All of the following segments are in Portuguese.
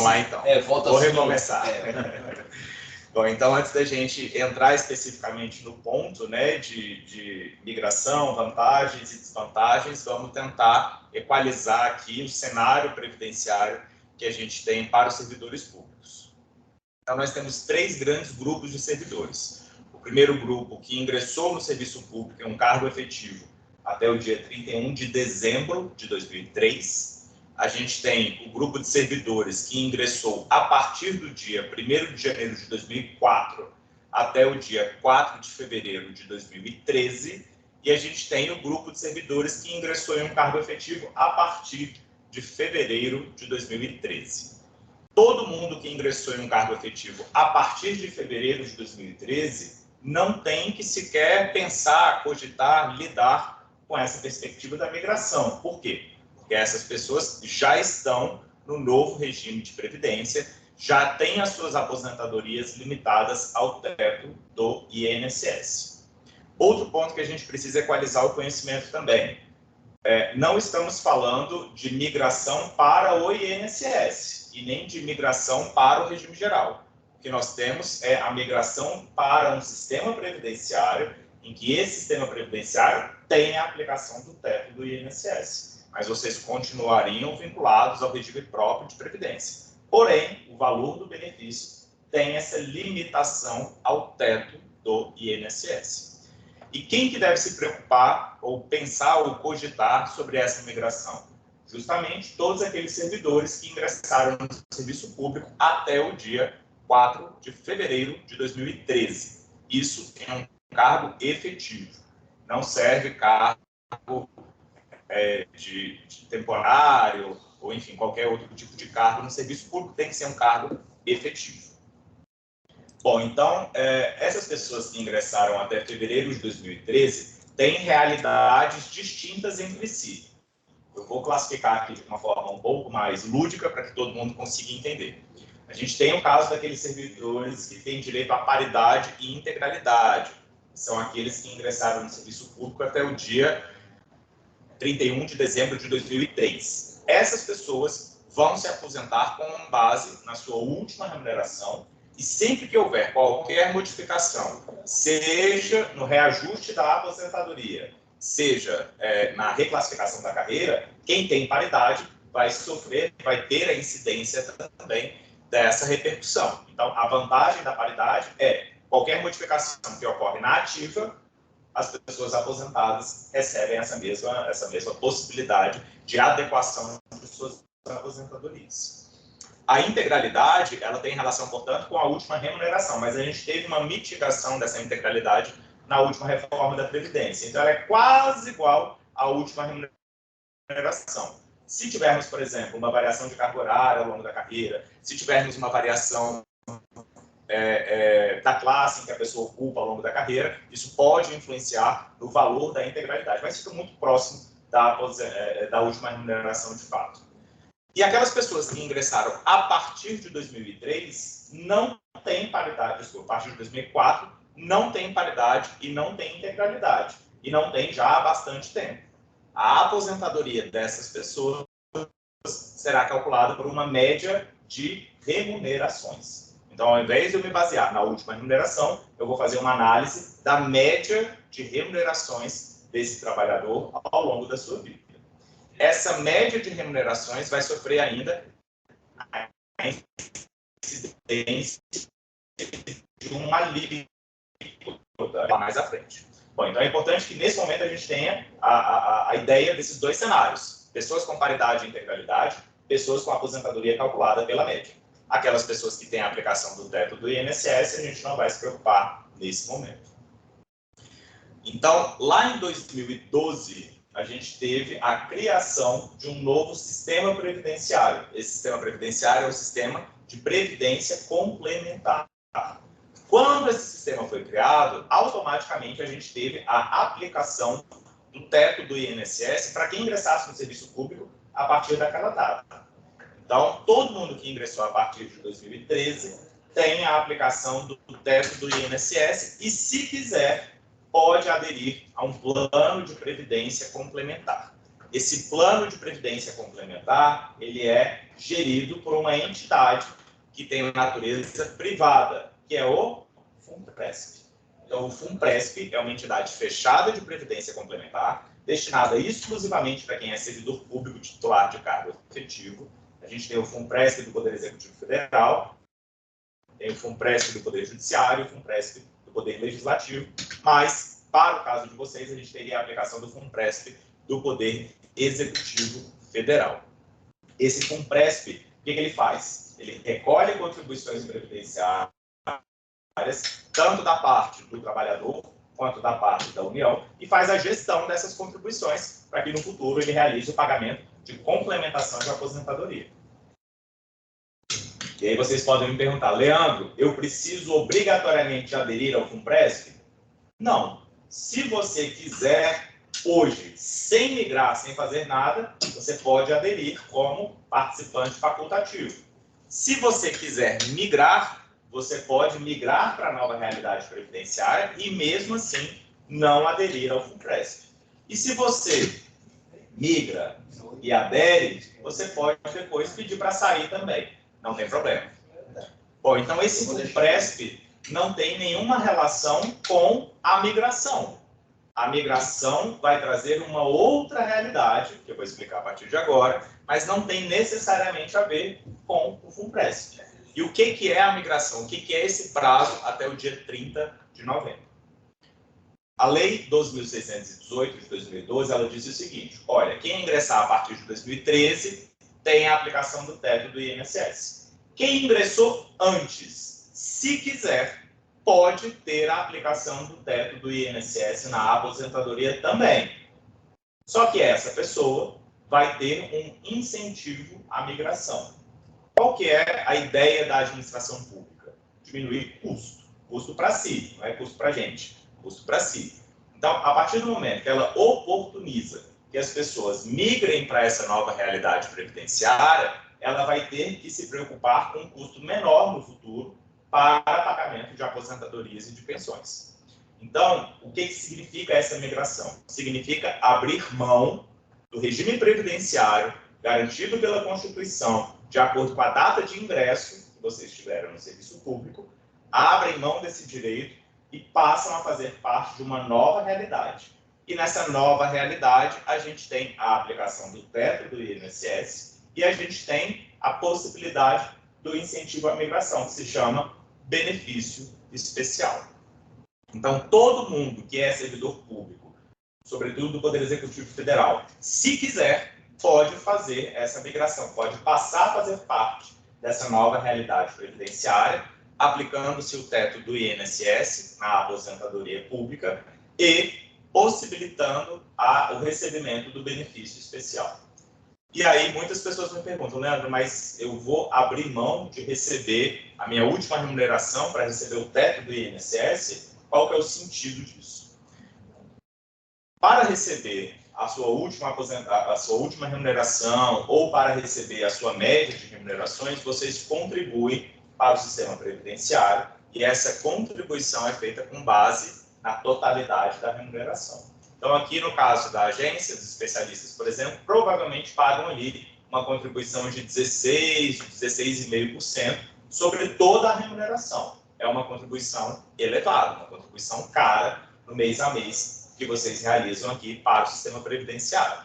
lá, então. Vou recomeçar. Bom, então, antes da gente entrar especificamente no ponto, né, de migração, vantagens e desvantagens, vamos tentar equalizar aqui o cenário previdenciário que a gente tem para os servidores públicos. Então, nós temos 3 grandes grupos de servidores. O primeiro grupo, que ingressou no serviço público em um cargo efetivo até o dia 31 de dezembro de 2003. A gente tem o grupo de servidores que ingressou a partir do dia 1º de janeiro de 2004 até o dia 4 de fevereiro de 2013. E a gente tem o grupo de servidores que ingressou em um cargo efetivo a partir de fevereiro de 2013. Todo mundo que ingressou em um cargo efetivo a partir de fevereiro de 2013 não tem que sequer pensar, cogitar, lidar com essa perspectiva da migração. Por quê? Porque essas pessoas já estão no novo regime de previdência, já têm as suas aposentadorias limitadas ao teto do INSS. Outro ponto que a gente precisa equalizar o conhecimento também. Não estamos falando de migração para o INSS e nem de migração para o regime geral. O que nós temos é a migração para um sistema previdenciário em que esse sistema previdenciário tem a aplicação do teto do INSS. Mas vocês continuariam vinculados ao regime próprio de previdência. Porém, o valor do benefício tem essa limitação ao teto do INSS. E quem que deve se preocupar, ou pensar, ou cogitar sobre essa migração? Justamente todos aqueles servidores que ingressaram no serviço público até o dia 4 de fevereiro de 2013. Isso é um cargo efetivo. Não serve cargo de temporário, ou enfim, qualquer outro tipo de cargo no serviço público, tem que ser um cargo efetivo. Bom, então, essas pessoas que ingressaram até fevereiro de 2013 têm realidades distintas entre si. Eu vou classificar aqui de uma forma um pouco mais lúdica para que todo mundo consiga entender. A gente tem o caso daqueles servidores que têm direito à paridade e integralidade. São aqueles que ingressaram no serviço público até o dia 31 de dezembro de 2003. Essas pessoas vão se aposentar com base na sua última remuneração e sempre que houver qualquer modificação, seja no reajuste da aposentadoria, seja na reclassificação da carreira, quem tem paridade vai sofrer, vai ter a incidência também dessa repercussão. Então, a vantagem da paridade é qualquer modificação que ocorre na ativa, as pessoas aposentadas recebem essa mesma possibilidade de adequação de suas aposentadorias. A integralidade, ela tem relação, portanto, com a última remuneração, mas a gente teve uma mitigação dessa integralidade na última reforma da Previdência. Então, ela é quase igual à última remuneração. Se tivermos, por exemplo, uma variação de carga horária ao longo da carreira, se tivermos uma variação da classe em que a pessoa ocupa ao longo da carreira, isso pode influenciar no valor da integralidade, mas fica muito próximo da última remuneração de fato. E aquelas pessoas que ingressaram a partir de 2003 não têm paridade, a partir de 2004 não tem paridade e não tem integralidade, e não tem já há bastante tempo. A aposentadoria dessas pessoas será calculada por uma média de remunerações. Então, ao invés de eu me basear na última remuneração, eu vou fazer uma análise da média de remunerações desse trabalhador ao longo da sua vida. Essa média de remunerações vai sofrer ainda a incidência de uma alíquota mais à frente. Bom, então é importante que nesse momento a gente tenha a ideia desses dois cenários. Pessoas com paridade e integralidade, pessoas com aposentadoria calculada pela média. Aquelas pessoas que têm a aplicação do teto do INSS, a gente não vai se preocupar nesse momento. Então, lá em 2012, a gente teve a criação de um novo sistema previdenciário. Esse sistema previdenciário é o sistema de previdência complementar. Quando esse sistema foi criado, automaticamente a gente teve a aplicação do teto do INSS para quem ingressasse no serviço público a partir daquela data. Então, todo mundo que ingressou a partir de 2013 tem a aplicação do teto do INSS e, se quiser, pode aderir a um plano de previdência complementar. esse plano de previdência complementar, ele é gerido por uma entidade que tem natureza privada, que é o FUNPRESP. Então, o FUNPRESP é uma entidade fechada de previdência complementar, destinada exclusivamente para quem é servidor público titular de cargo efetivo. A gente tem o FUNPRESP do Poder Executivo Federal, tem o FUNPRESP do Poder Judiciário, o FUNPRESP do Poder Legislativo, mas, para o caso de vocês, a gente teria a aplicação do FUNPRESP do Poder Executivo Federal. Esse FUNPRESP, o que ele faz? Ele recolhe contribuições previdenciárias, tanto da parte do trabalhador, quanto da parte da União, e faz a gestão dessas contribuições para que no futuro ele realize o pagamento de complementação de aposentadoria. E aí vocês podem me perguntar, Leandro, eu preciso obrigatoriamente aderir ao FUNPRESP? Não. Se você quiser, hoje, sem migrar, sem fazer nada, você pode aderir como participante facultativo. Se você quiser migrar, você pode migrar para a nova realidade previdenciária e, mesmo assim, não aderir ao FUNPRESP. E se você migra e adere, você pode depois pedir para sair também. Não tem problema. Bom, então esse FUNPRESP não tem nenhuma relação com a migração. A migração vai trazer uma outra realidade, que eu vou explicar a partir de agora, mas não tem necessariamente a ver com o FUNPRESP. E o que é a migração? O que é esse prazo até o dia 30 de novembro? A Lei 12.618 de 2012, ela diz o seguinte, olha, quem ingressar a partir de 2013 tem a aplicação do teto do INSS. Quem ingressou antes, se quiser, pode ter a aplicação do teto do INSS na aposentadoria também. Só que essa pessoa vai ter um incentivo à migração. Qual que é a ideia da administração pública? Diminuir custo. Custo para si, não é custo para a gente. Custo para si. Então, a partir do momento que ela oportuniza que as pessoas migrem para essa nova realidade previdenciária, ela vai ter que se preocupar com um custo menor no futuro para pagamento de aposentadorias e de pensões. Então, o que significa essa migração? Significa abrir mão do regime previdenciário garantido pela Constituição, de acordo com a data de ingresso que vocês tiveram no serviço público, abrem mão desse direito e passam a fazer parte de uma nova realidade. E nessa nova realidade, a gente tem a aplicação do teto do INSS e a gente tem a possibilidade do incentivo à migração, que se chama benefício especial. Então, todo mundo que é servidor público, sobretudo do Poder Executivo Federal, se quiser, pode fazer essa migração, pode passar a fazer parte dessa nova realidade previdenciária, aplicando-se o teto do INSS na aposentadoria pública e possibilitando o recebimento do benefício especial. E aí muitas pessoas me perguntam, Leandro, mas eu vou abrir mão de receber a minha última remuneração para receber o teto do INSS? Qual que é o sentido disso? Para receber a sua última remuneração ou para receber a sua média de remunerações, vocês contribuem para o sistema previdenciário e essa contribuição é feita com base na totalidade da remuneração. Então, aqui no caso da agência, dos especialistas, por exemplo, provavelmente pagam ali uma contribuição de 16,5% sobre toda a remuneração. É uma contribuição elevada, uma contribuição cara no mês a mês que vocês realizam aqui para o sistema previdenciário.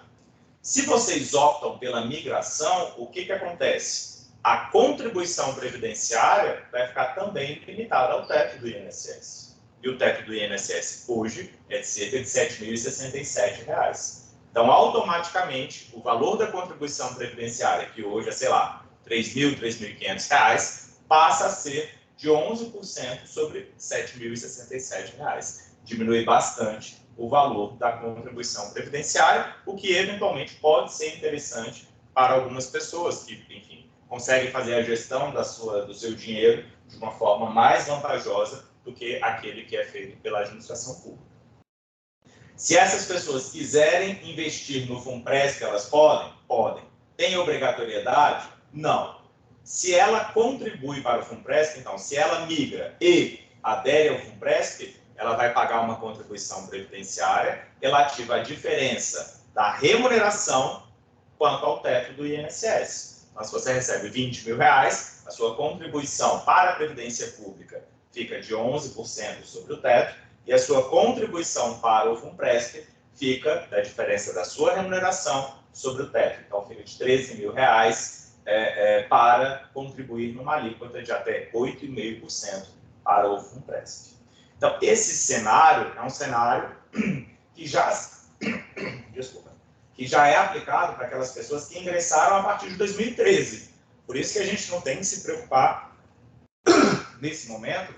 Se vocês optam pela migração, o que acontece? A contribuição previdenciária vai ficar também limitada ao teto do INSS. E o teto do INSS hoje é de cerca de R$ 7.067. Então, automaticamente, o valor da contribuição previdenciária, que hoje é, sei lá, R$ 3.000, R$ 3.500, passa a ser de 11% sobre R$ 7.067. Diminui bastante o valor da contribuição previdenciária, o que eventualmente pode ser interessante para algumas pessoas que, enfim, conseguem fazer a gestão do seu dinheiro de uma forma mais vantajosa do que aquele que é feito pela administração pública. Se essas pessoas quiserem investir no FUNPRESP, elas podem? Podem. Tem obrigatoriedade? Não. Se ela contribui para o FUNPRESP, então, se ela migra e adere ao FUNPRESP, ela vai pagar uma contribuição previdenciária relativa à diferença da remuneração quanto ao teto do INSS. Então, se você recebe R$20 mil, a sua contribuição para a Previdência Pública fica de 11% sobre o teto e a sua contribuição para o FUNPRESP fica da diferença da sua remuneração sobre o teto. Então, fica de R$13 mil para contribuir numa alíquota de até 8,5% para o FUNPRESP. Então, esse cenário é um cenário que já é aplicado para aquelas pessoas que ingressaram a partir de 2013. Por isso que a gente não tem que se preocupar, nesse momento,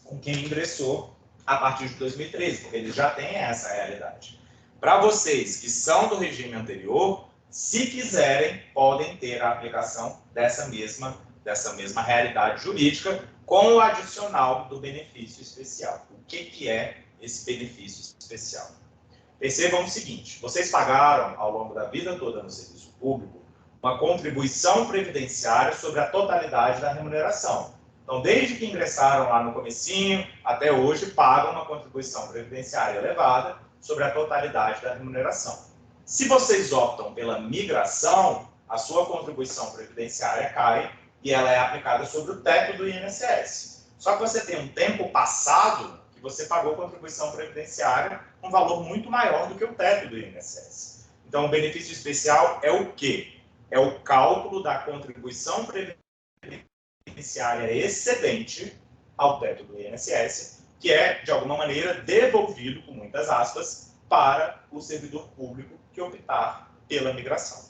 com quem ingressou a partir de 2013, porque eles já têm essa realidade. Para vocês que são do regime anterior, se quiserem, podem ter a aplicação dessa mesma realidade jurídica com o adicional do benefício especial. O que é esse benefício especial? Percebam o seguinte, vocês pagaram, ao longo da vida toda no serviço público, uma contribuição previdenciária sobre a totalidade da remuneração. Então, desde que ingressaram lá no comecinho, até hoje, pagam uma contribuição previdenciária elevada sobre a totalidade da remuneração. Se vocês optam pela migração, a sua contribuição previdenciária cai e ela é aplicada sobre o teto do INSS. Só que você tem um tempo passado que você pagou contribuição previdenciária um valor muito maior do que o teto do INSS. Então, o benefício especial é o quê? É o cálculo da contribuição previdenciária excedente ao teto do INSS, que é, de alguma maneira, devolvido, com muitas aspas, para o servidor público que optar pela migração.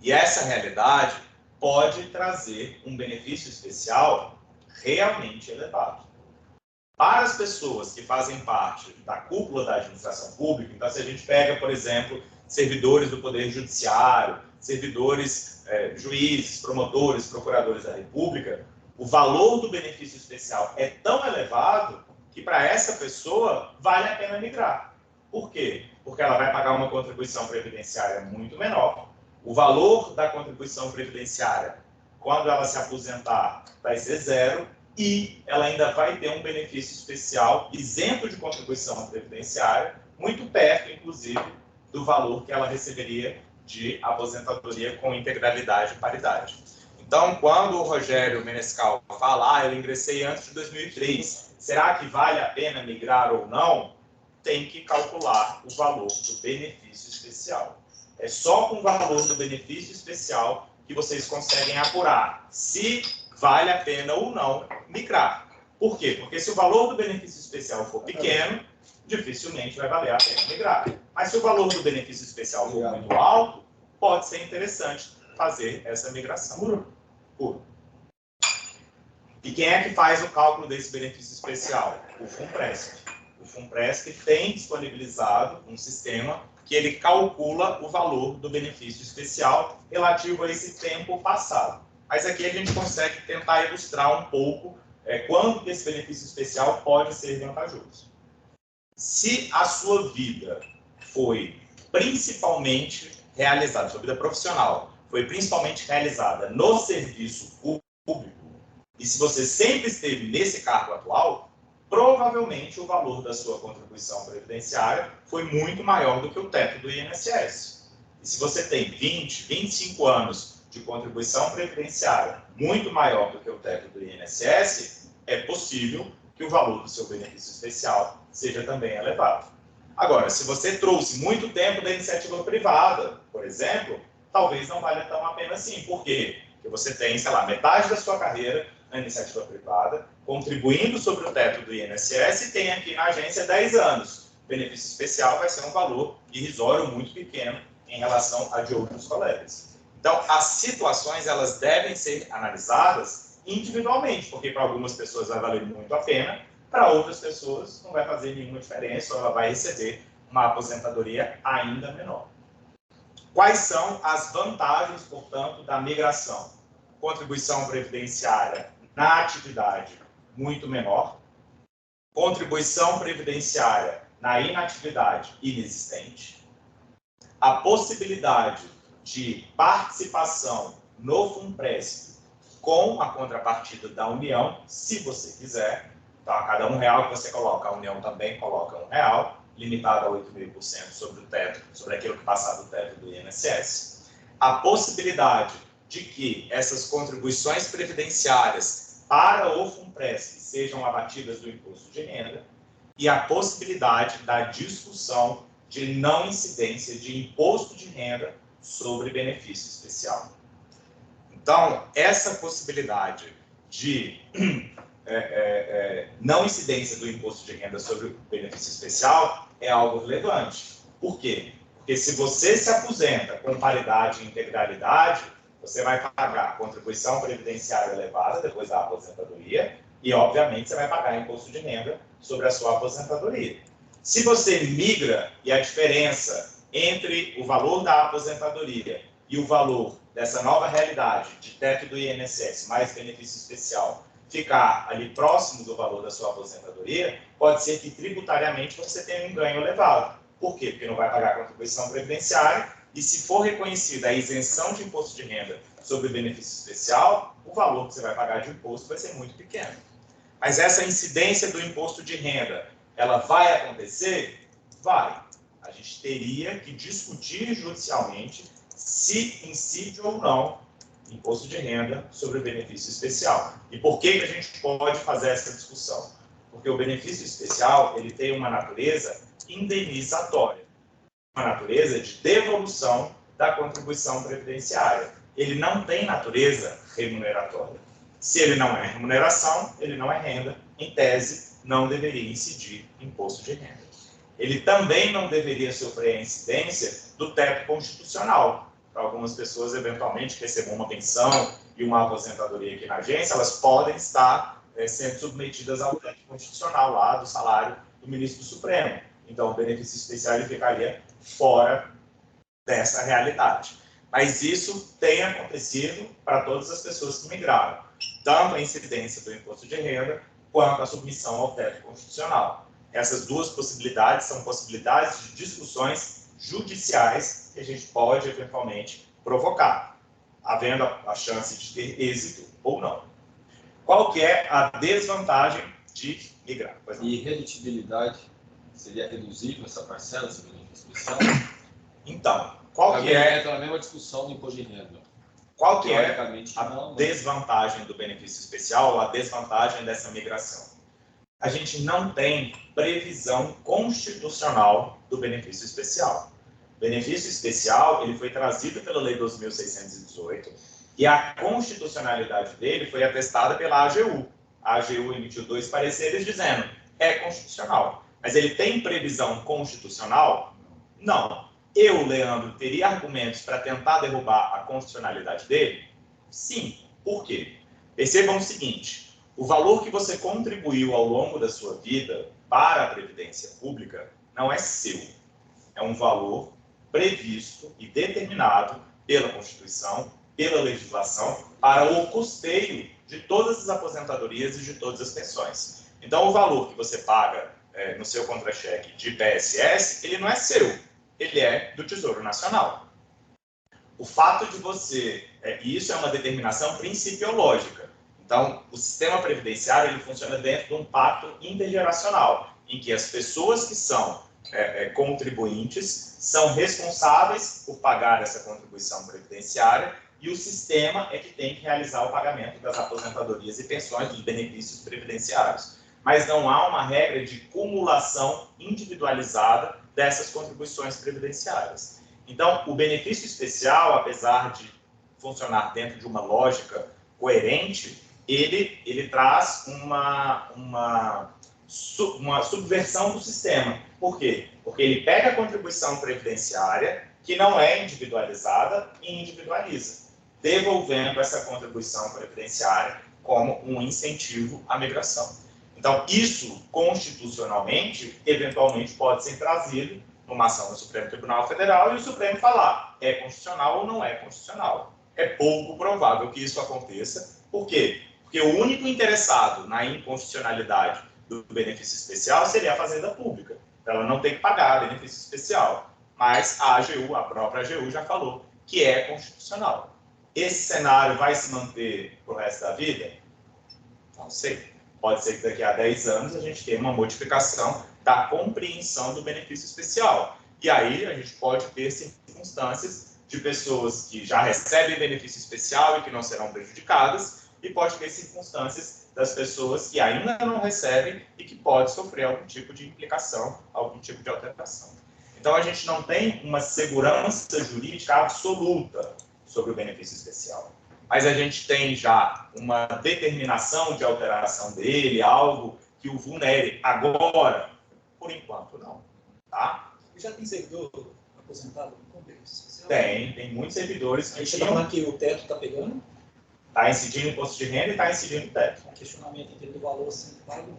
E essa realidade pode trazer um benefício especial realmente elevado. Para as pessoas que fazem parte da cúpula da administração pública, então se a gente pega, por exemplo, servidores do Poder Judiciário, servidores, juízes, promotores, procuradores da República, o valor do benefício especial é tão elevado que para essa pessoa vale a pena migrar. Por quê? Porque ela vai pagar uma contribuição previdenciária muito menor, o valor da contribuição previdenciária, quando ela se aposentar, vai ser zero, e ela ainda vai ter um benefício especial isento de contribuição previdenciária, muito perto, inclusive, do valor que ela receberia de aposentadoria com integralidade e paridade. Então, quando o Rogério Menescal fala, eu ingressei antes de 2003, será que vale a pena migrar ou não? Tem que calcular o valor do benefício especial. É só com o valor do benefício especial que vocês conseguem apurar se vale a pena ou não migrar. Por quê? Porque se o valor do benefício especial for pequeno, dificilmente vai valer a pena migrar. Mas se o valor do benefício especial for muito alto, pode ser interessante fazer essa migração. E quem é que faz o cálculo desse benefício especial? O FUNPRESP. O FUNPRESP tem disponibilizado um sistema que ele calcula o valor do benefício especial relativo a esse tempo passado. Mas aqui a gente consegue tentar ilustrar um pouco quanto que esse benefício especial pode ser vantajoso. Se a sua vida foi principalmente realizada, sua vida profissional foi principalmente realizada no serviço público, e se você sempre esteve nesse cargo atual, provavelmente o valor da sua contribuição previdenciária foi muito maior do que o teto do INSS. E se você tem 20, 25 anos de contribuição previdenciária muito maior do que o teto do INSS, é possível que o valor do seu benefício especial seja também elevado. Agora, se você trouxe muito tempo da iniciativa privada, por exemplo, talvez não valha tão a pena assim. Por quê? Porque você tem, sei lá, metade da sua carreira na iniciativa privada, contribuindo sobre o teto do INSS e tem aqui na agência 10 anos. O benefício especial vai ser um valor irrisório muito pequeno em relação a de outros colegas. Então, as situações elas devem ser analisadas individualmente, porque para algumas pessoas vai valer muito a pena, para outras pessoas não vai fazer nenhuma diferença, ou ela vai receber uma aposentadoria ainda menor. Quais são as vantagens, portanto, da migração? Contribuição previdenciária na atividade muito menor, contribuição previdenciária na inatividade inexistente, a possibilidade de participação no FUNPRESP com a contrapartida da União, se você quiser. Então, a cada R$1 que você coloca, a União também coloca R$1. limitada a 8,5% sobre o teto, sobre aquilo que passar do teto do INSS. A possibilidade de que essas contribuições previdenciárias para o FUNPRESP sejam abatidas do imposto de renda e a possibilidade da discussão de não incidência de imposto de renda sobre benefício especial. Então, essa possibilidade de não incidência do imposto de renda sobre o benefício especial é algo relevante. Por quê? Porque se você se aposenta com paridade e integralidade, você vai pagar contribuição previdenciária elevada depois da aposentadoria e, obviamente, você vai pagar imposto de renda sobre a sua aposentadoria. Se você migra e a diferença entre o valor da aposentadoria e o valor dessa nova realidade de teto do INSS mais benefício especial ficar ali próximo do valor da sua aposentadoria, pode ser que tributariamente você tenha um ganho elevado. Por quê? Porque não vai pagar contribuição previdenciária e se for reconhecida a isenção de imposto de renda sobre benefício especial, o valor que você vai pagar de imposto vai ser muito pequeno. Mas essa incidência do imposto de renda, ela vai acontecer? Vai. A gente teria que discutir judicialmente se incide ou não imposto de renda sobre o benefício especial. E por que a gente pode fazer essa discussão? Porque o benefício especial ele tem uma natureza indenizatória, uma natureza de devolução da contribuição previdenciária. Ele não tem natureza remuneratória. Se ele não é remuneração, ele não é renda. Em tese, não deveria incidir imposto de renda. Ele também não deveria sofrer a incidência do teto constitucional. Para algumas pessoas, eventualmente, que recebam uma pensão e uma aposentadoria aqui na agência, elas podem estar sendo submetidas ao teto constitucional lá do salário do ministro do Supremo. Então, o benefício especial ele ficaria fora dessa realidade. Mas isso tem acontecido para todas as pessoas que migraram, tanto a incidência do imposto de renda quanto a submissão ao teto constitucional. Essas duas possibilidades são possibilidades de discussões judiciais que a gente pode eventualmente provocar, havendo a chance de ter êxito ou não. Qual que é a desvantagem de migrar? E redutibilidade, seria reduzível essa parcela, esse benefício especial? Então, qual que é... Entra na mesma discussão do imposto de renda. Qual que é a desvantagem do benefício especial ou a desvantagem dessa migração? A gente não tem previsão constitucional do benefício especial. O benefício especial ele foi trazido pela Lei 2.618 e a constitucionalidade dele foi atestada pela AGU. A AGU emitiu 2 pareceres dizendo é constitucional. Mas ele tem previsão constitucional? Não. Eu, Leandro, teria argumentos para tentar derrubar a constitucionalidade dele? Sim. Por quê? Percebam o seguinte, o valor que você contribuiu ao longo da sua vida para a Previdência Pública não é seu. É um valor previsto e determinado pela Constituição, pela legislação, para o custeio de todas as aposentadorias e de todas as pensões. Então, o valor que você paga no seu contra-cheque de PSS, ele não é seu, ele é do Tesouro Nacional. O fato de você... E isso é uma determinação principiológica. Então, o sistema previdenciário ele funciona dentro de um pacto intergeracional, em que as pessoas que são contribuintes são responsáveis por pagar essa contribuição previdenciária e o sistema é que tem que realizar o pagamento das aposentadorias e pensões dos benefícios previdenciários. Mas não há uma regra de cumulação individualizada dessas contribuições previdenciárias. Então, o benefício especial, apesar de funcionar dentro de uma lógica coerente, ele traz uma subversão do sistema. Por quê? Porque ele pega a contribuição previdenciária, que não é individualizada, e individualiza, devolvendo essa contribuição previdenciária como um incentivo à migração. Então, isso, constitucionalmente, eventualmente pode ser trazido numa ação do Supremo Tribunal Federal e o Supremo falar é constitucional ou não é constitucional. É pouco provável que isso aconteça. Por quê? Porque o único interessado na inconstitucionalidade do benefício especial seria a Fazenda Pública. Ela não tem que pagar benefício especial. Mas a AGU, a própria AGU, já falou que é constitucional. Esse cenário vai se manter pro resto da vida? Não sei. Pode ser que daqui a 10 anos a gente tenha uma modificação da compreensão do benefício especial. E aí a gente pode ter circunstâncias de pessoas que já recebem benefício especial e que não serão prejudicadas, e pode ter circunstâncias das pessoas que ainda não recebem e que pode sofrer algum tipo de implicação, algum tipo de alteração. Então, a gente não tem uma segurança jurídica absoluta sobre o benefício especial, mas a gente tem já uma determinação de alteração dele, algo que o vulnere. Agora, por enquanto, não. Tá? E já tem servidor aposentado com benefício especial? Tem muitos servidores que... Aí você está falando que o teto está pegando? Está incidindo o imposto de renda e está incidindo o teto. Um questionamento em termos do valor assim, pago?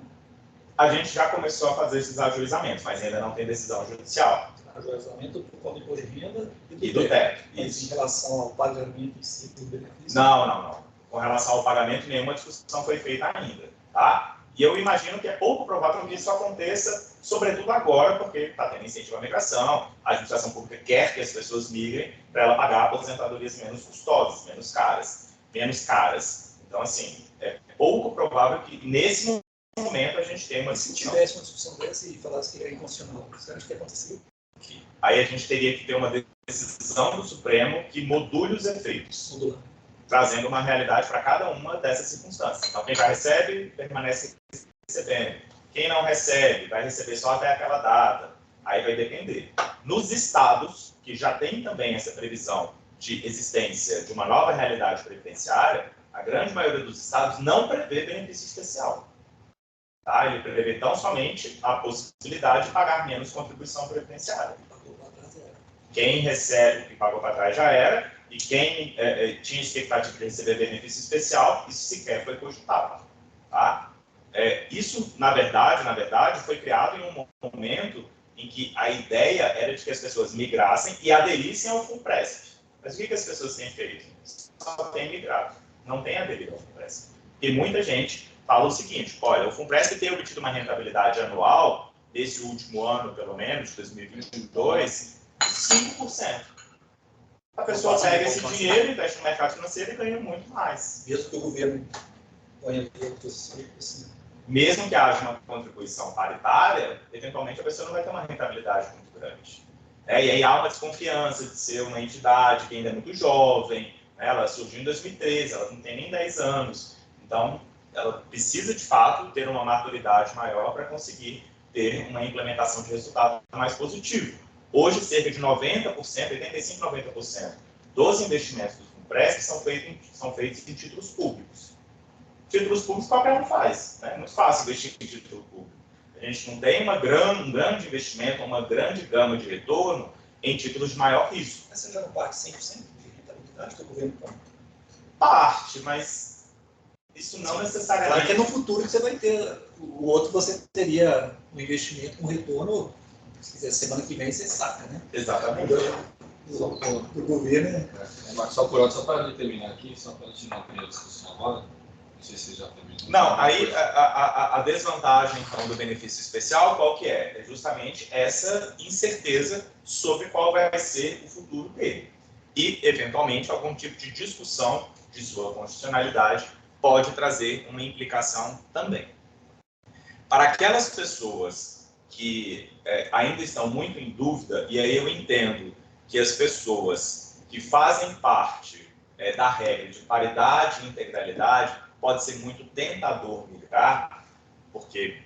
A gente já começou a fazer esses ajuizamentos, mas ainda não tem decisão judicial. Ajuizamento por conta do imposto de renda E do teto. Mas em relação ao pagamento em si do benefício? Não. Com relação ao pagamento, nenhuma discussão foi feita ainda. Tá? E eu imagino que é pouco provável que isso aconteça, sobretudo agora, porque está tendo incentivo à migração, a administração pública quer que as pessoas migrem para ela pagar aposentadorias menos custosas, menos caras. Então, assim, é pouco provável que nesse momento a gente tenha uma discussão. Se tivesse uma discussão dessa e falasse que era inconstitucional, você acha que aconteceu? Aí a gente teria que ter uma decisão do Supremo que module os efeitos, trazendo uma realidade para cada uma dessas circunstâncias. Então, quem já recebe, permanece recebendo. Quem não recebe, vai receber só até aquela data. Aí vai depender. Nos estados, que já tem também essa previsão de existência de uma nova realidade previdenciária, a grande maioria dos estados não prevê benefício especial. Tá? Ele prevê tão somente a possibilidade de pagar menos contribuição previdenciária. Quem recebe o que pagou para trás já era, e quem tinha expectativa de receber benefício especial, isso sequer foi cogitado. Tá? Isso, na verdade, foi criado em um momento em que a ideia era de que as pessoas migrassem e aderissem ao FUNPRESP. Mas o que as pessoas têm feito? Só têm migrado, não têm aderido ao FUNPRESP. E muita gente fala o seguinte: olha, o FUNPRESP tem obtido uma rentabilidade anual, desse último ano, pelo menos, 2022, 5%. A pessoa pega esse dinheiro, investe no mercado financeiro e ganha muito mais. Mesmo que o governo ponha assim. Mesmo que haja uma contribuição paritária, eventualmente a pessoa não vai ter uma rentabilidade muito grande. E aí há uma desconfiança de ser uma entidade que ainda é muito jovem, né? Ela surgiu em 2013, ela não tem nem 10 anos. Então, ela precisa, de fato, ter uma maturidade maior para conseguir ter uma implementação de resultado mais positivo. Hoje, cerca de 90%, 85%, 90% dos investimentos do FUNPRESP são feitos em títulos públicos. Títulos públicos qualquer um faz, né? É muito fácil investir em título público. A gente não tem um grande investimento, uma grande gama de retorno em títulos de maior risco. Mas você já não parte 100% de rentabilidade que o governo põe? Parte, mas isso não necessariamente... Claro que é no futuro que você vai ter. O outro você teria um investimento com retorno, se quiser, semana que vem você saca, né? Exatamente. Do governo. Mas só por outro, só para determinar aqui, só para a gente não ter a discussão agora, não sei se você já terminou. Não, aí a desvantagem então, do benefício especial, qual que é? É justamente essa incerteza sobre qual vai ser o futuro dele. E, eventualmente, algum tipo de discussão de sua constitucionalidade pode trazer uma implicação também. Para aquelas pessoas que ainda estão muito em dúvida, e aí eu entendo que as pessoas que fazem parte da regra de paridade e integralidade, pode ser muito tentador migrar, porque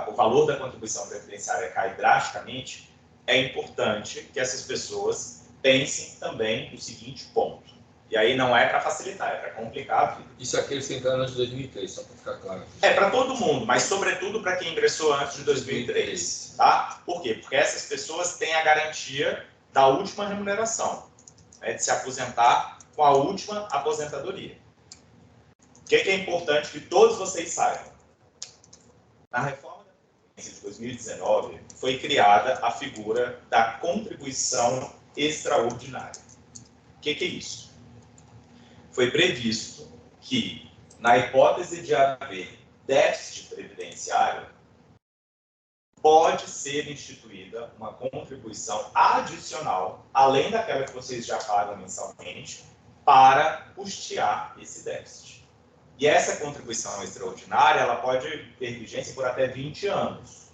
o valor da contribuição previdenciária cai drasticamente. É importante que essas pessoas pensem também no seguinte ponto. E aí não é para facilitar, é para complicar a vida. Isso é aqueles que entraram antes de 2003, só para ficar claro. É para todo mundo, mas sobretudo para quem ingressou antes de 2003. Tá? Por quê? Porque essas pessoas têm a garantia da última remuneração, de se aposentar com a última aposentadoria. O que é importante que todos vocês saibam? Na reforma da Previdência de 2019, foi criada a figura da contribuição extraordinária. O que é isso? Foi previsto que, na hipótese de haver déficit previdenciário, pode ser instituída uma contribuição adicional, além daquela que vocês já pagam mensalmente, para custear esse déficit. E essa contribuição extraordinária, ela pode ter vigência por até 20 anos.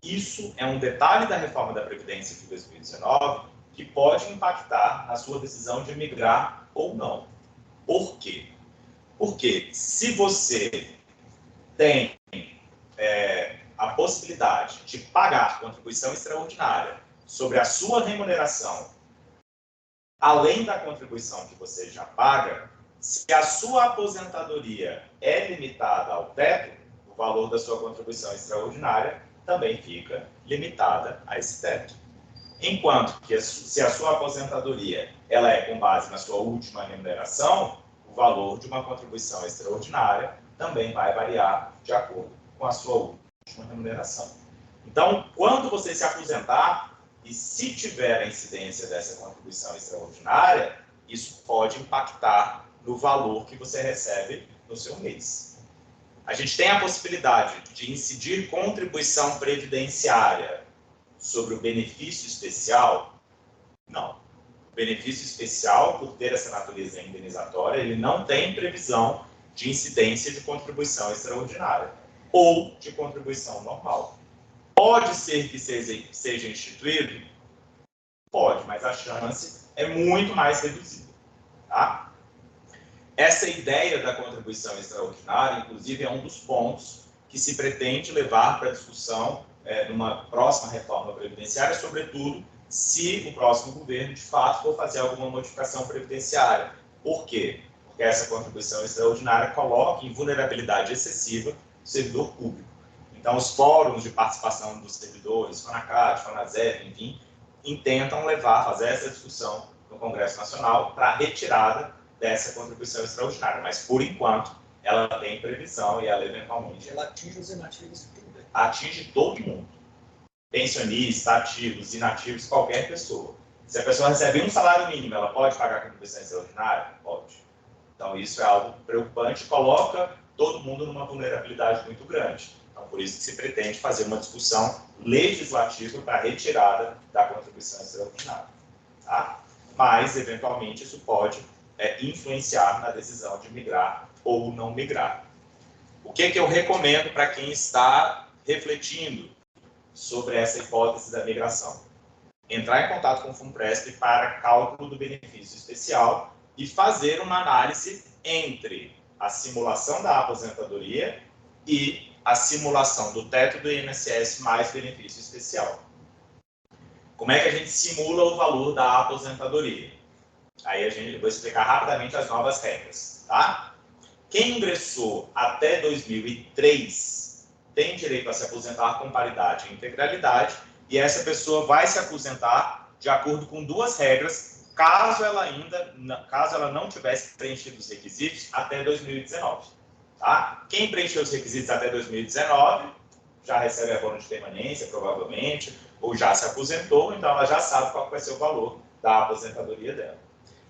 isso é um detalhe da reforma da Previdência de 2019 que pode impactar na sua decisão de migrar ou não. Por quê? Porque se você tem a possibilidade de pagar contribuição extraordinária sobre a sua remuneração, além da contribuição que você já paga, se a sua aposentadoria é limitada ao teto, o valor da sua contribuição extraordinária também fica limitada a esse teto. Enquanto que se a sua aposentadoria ela é com base na sua última remuneração, o valor de uma contribuição extraordinária também vai variar de acordo com a sua última remuneração. Então, quando você se aposentar, e se tiver a incidência dessa contribuição extraordinária, isso pode impactar no valor que você recebe no seu mês. A gente tem a possibilidade de incidir contribuição previdenciária sobre o benefício especial? Não. O benefício especial, por ter essa natureza indenizatória, ele não tem previsão de incidência de contribuição extraordinária ou de contribuição normal. Pode ser que seja instituído? Pode, mas a chance é muito mais reduzida. Tá? Essa ideia da contribuição extraordinária, inclusive, é um dos pontos que se pretende levar para a discussão numa próxima reforma previdenciária, sobretudo se o próximo governo, de fato, for fazer alguma modificação previdenciária. Por quê? Porque essa contribuição extraordinária coloca em vulnerabilidade excessiva o servidor público. Então, os fóruns de participação dos servidores, FONACAT, FONASEP, enfim, intentam fazer essa discussão no Congresso Nacional para a retirada dessa contribuição extraordinária. Mas, por enquanto, ela tem previsão e ela, eventualmente... Ela atinge os inativos também. Atinge todo mundo. Pensionista, ativos, inativos, qualquer pessoa. Se a pessoa recebe um salário mínimo, ela pode pagar a contribuição extraordinária? Pode. Então, isso é algo preocupante, coloca todo mundo numa vulnerabilidade muito grande. Então, por isso que se pretende fazer uma discussão legislativa para a retirada da contribuição extraordinária. Tá? Mas, eventualmente, isso pode influenciar na decisão de migrar ou não migrar. O que eu recomendo para quem está refletindo sobre essa hipótese da migração? Entrar em contato com o FUNPRESP para cálculo do benefício especial e fazer uma análise entre a simulação da aposentadoria e a simulação do teto do INSS mais benefício especial. Como é que a gente simula o valor da aposentadoria? Aí eu vou explicar rapidamente as novas regras, tá? Quem ingressou até 2003 tem direito a se aposentar com paridade e integralidade, e essa pessoa vai se aposentar de acordo com duas regras, caso ela não tivesse preenchido os requisitos até 2019. Tá? Quem preencheu os requisitos até 2019 já recebe abono de permanência, provavelmente, ou já se aposentou, então ela já sabe qual vai ser o valor da aposentadoria dela.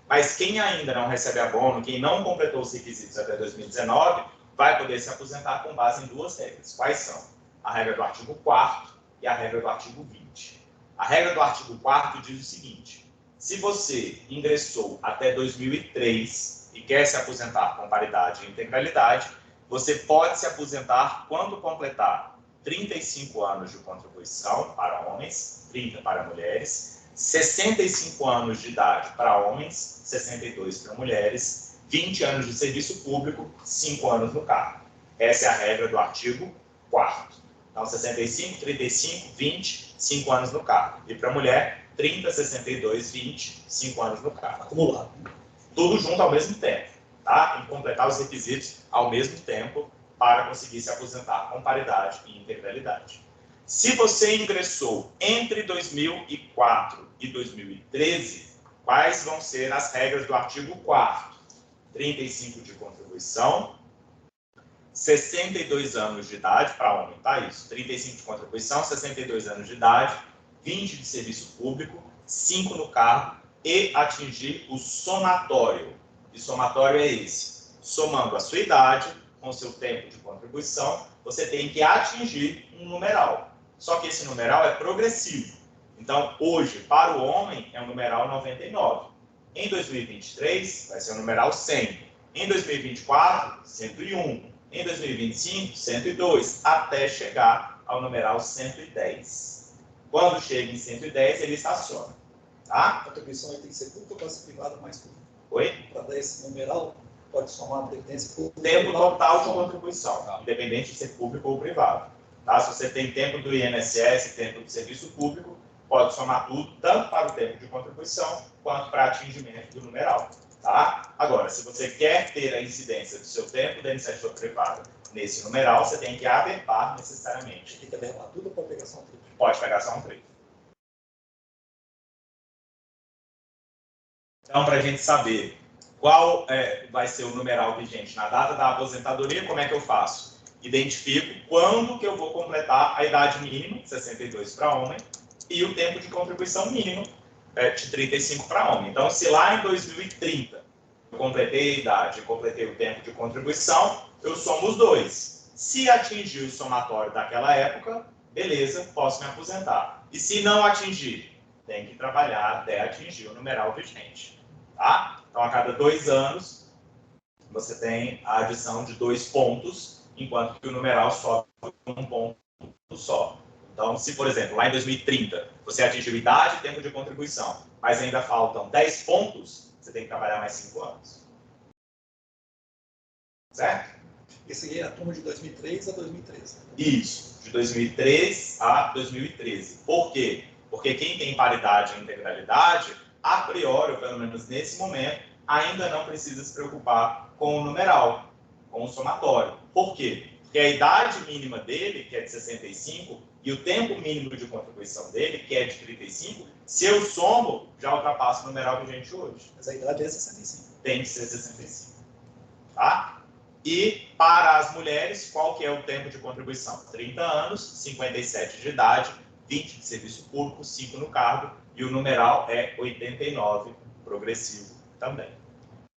Mas quem ainda não recebe abono, quem não completou os requisitos até 2019, vai poder se aposentar com base em duas regras. Quais são? A regra do artigo 4º e a regra do artigo 20. A regra do artigo 4º diz o seguinte: se você ingressou até 2003 e quer se aposentar com paridade e integralidade, você pode se aposentar quando completar 35 anos de contribuição para homens, 30 para mulheres, 65 anos de idade para homens, 62 para mulheres, 20 anos de serviço público, 5 anos no cargo. Essa é a regra do artigo 4º. Então, 65, 35, 20, 5 anos no cargo. E para mulher, 30, 62, 20, 5 anos no cargo. Acumulado. Tudo junto ao mesmo tempo, tá? Tem que completar os requisitos ao mesmo tempo para conseguir se aposentar com paridade e integralidade. Se você ingressou entre 2004 e 2013, quais vão ser as regras do artigo 4º? 35 de contribuição, 62 anos de idade para homem, tá? Isso, 35 de contribuição, 62 anos de idade, 20 de serviço público, 5 no cargo e atingir o somatório. E somatório é esse: somando a sua idade com o seu tempo de contribuição, você tem que atingir um numeral. Só que esse numeral é progressivo. Então, hoje, para o homem, é o numeral 99. Em 2023, vai ser o numeral 100. Em 2024, 101. Em 2025, 102, até chegar ao numeral 110. Quando chega em 110, ele estaciona. Tá? A contribuição aí tem que ser pública ou pode ser privada mais pública? Oi? Para dar esse numeral, pode somar a previdência pública. Tempo total de contribuição, independente de ser público ou privado. Tá? Se você tem tempo do INSS, tempo do serviço público, pode somar tudo, tanto para o tempo de contribuição, quanto para atingimento do numeral. Tá? Agora, se você quer ter a incidência do seu tempo da iniciativa privada nesse numeral, você tem que averbar necessariamente. Tem que averbar tudo ou pode pegar só um trecho? Pode pegar só um trecho. Então, para a gente saber qual vai ser o numeral vigente na data da aposentadoria, como é que eu faço? Identifico quando que eu vou completar a idade mínima, 62 para homem, e o tempo de contribuição mínimo, de 35 para homem. Então, se lá em 2030 eu completei a idade e completei o tempo de contribuição, eu somo os dois. Se atingir o somatório daquela época, beleza, posso me aposentar. E se não atingir, tem que trabalhar até atingir o numeral vigente. Tá? Então, a cada 2 anos, você tem a adição de 2 pontos, enquanto que o numeral sobe um ponto só. Então, se, por exemplo, lá em 2030, você atingiu idade e tempo de contribuição, mas ainda faltam 10 pontos, você tem que trabalhar mais 5 anos. Certo? Esse aí é a turma de 2003 a 2013. Isso, de 2003 a 2013. Por quê? Porque quem tem paridade e integralidade, a priori, ou pelo menos nesse momento, ainda não precisa se preocupar com o numeral, com o somatório. Por quê? Porque a idade mínima dele, que é de 65, e o tempo mínimo de contribuição dele, que é de 35, se eu somo, já ultrapassa o numeral vigente hoje. Mas a idade é 65. Tem que ser 65. Tá? E para as mulheres, qual que é o tempo de contribuição? 30 anos, 57 de idade, 20 de serviço público, 5 no cargo, e o numeral é 89, progressivo também.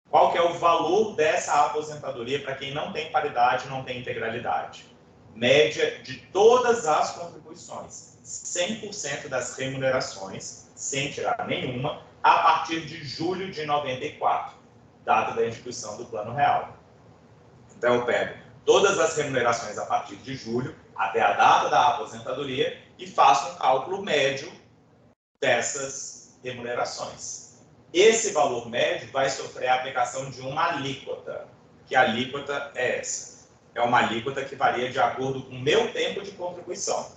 Qual que é o valor dessa aposentadoria para quem não tem paridade, não tem integralidade? Média de todas as contribuições, 100% das remunerações, sem tirar nenhuma, a partir de julho de 94, data da instituição do Plano Real. Então, eu pego todas as remunerações a partir de julho, até a data da aposentadoria, e faço um cálculo médio dessas remunerações. Esse valor médio vai sofrer a aplicação de uma alíquota. Que alíquota é essa? É uma alíquota que varia de acordo com o meu tempo de contribuição.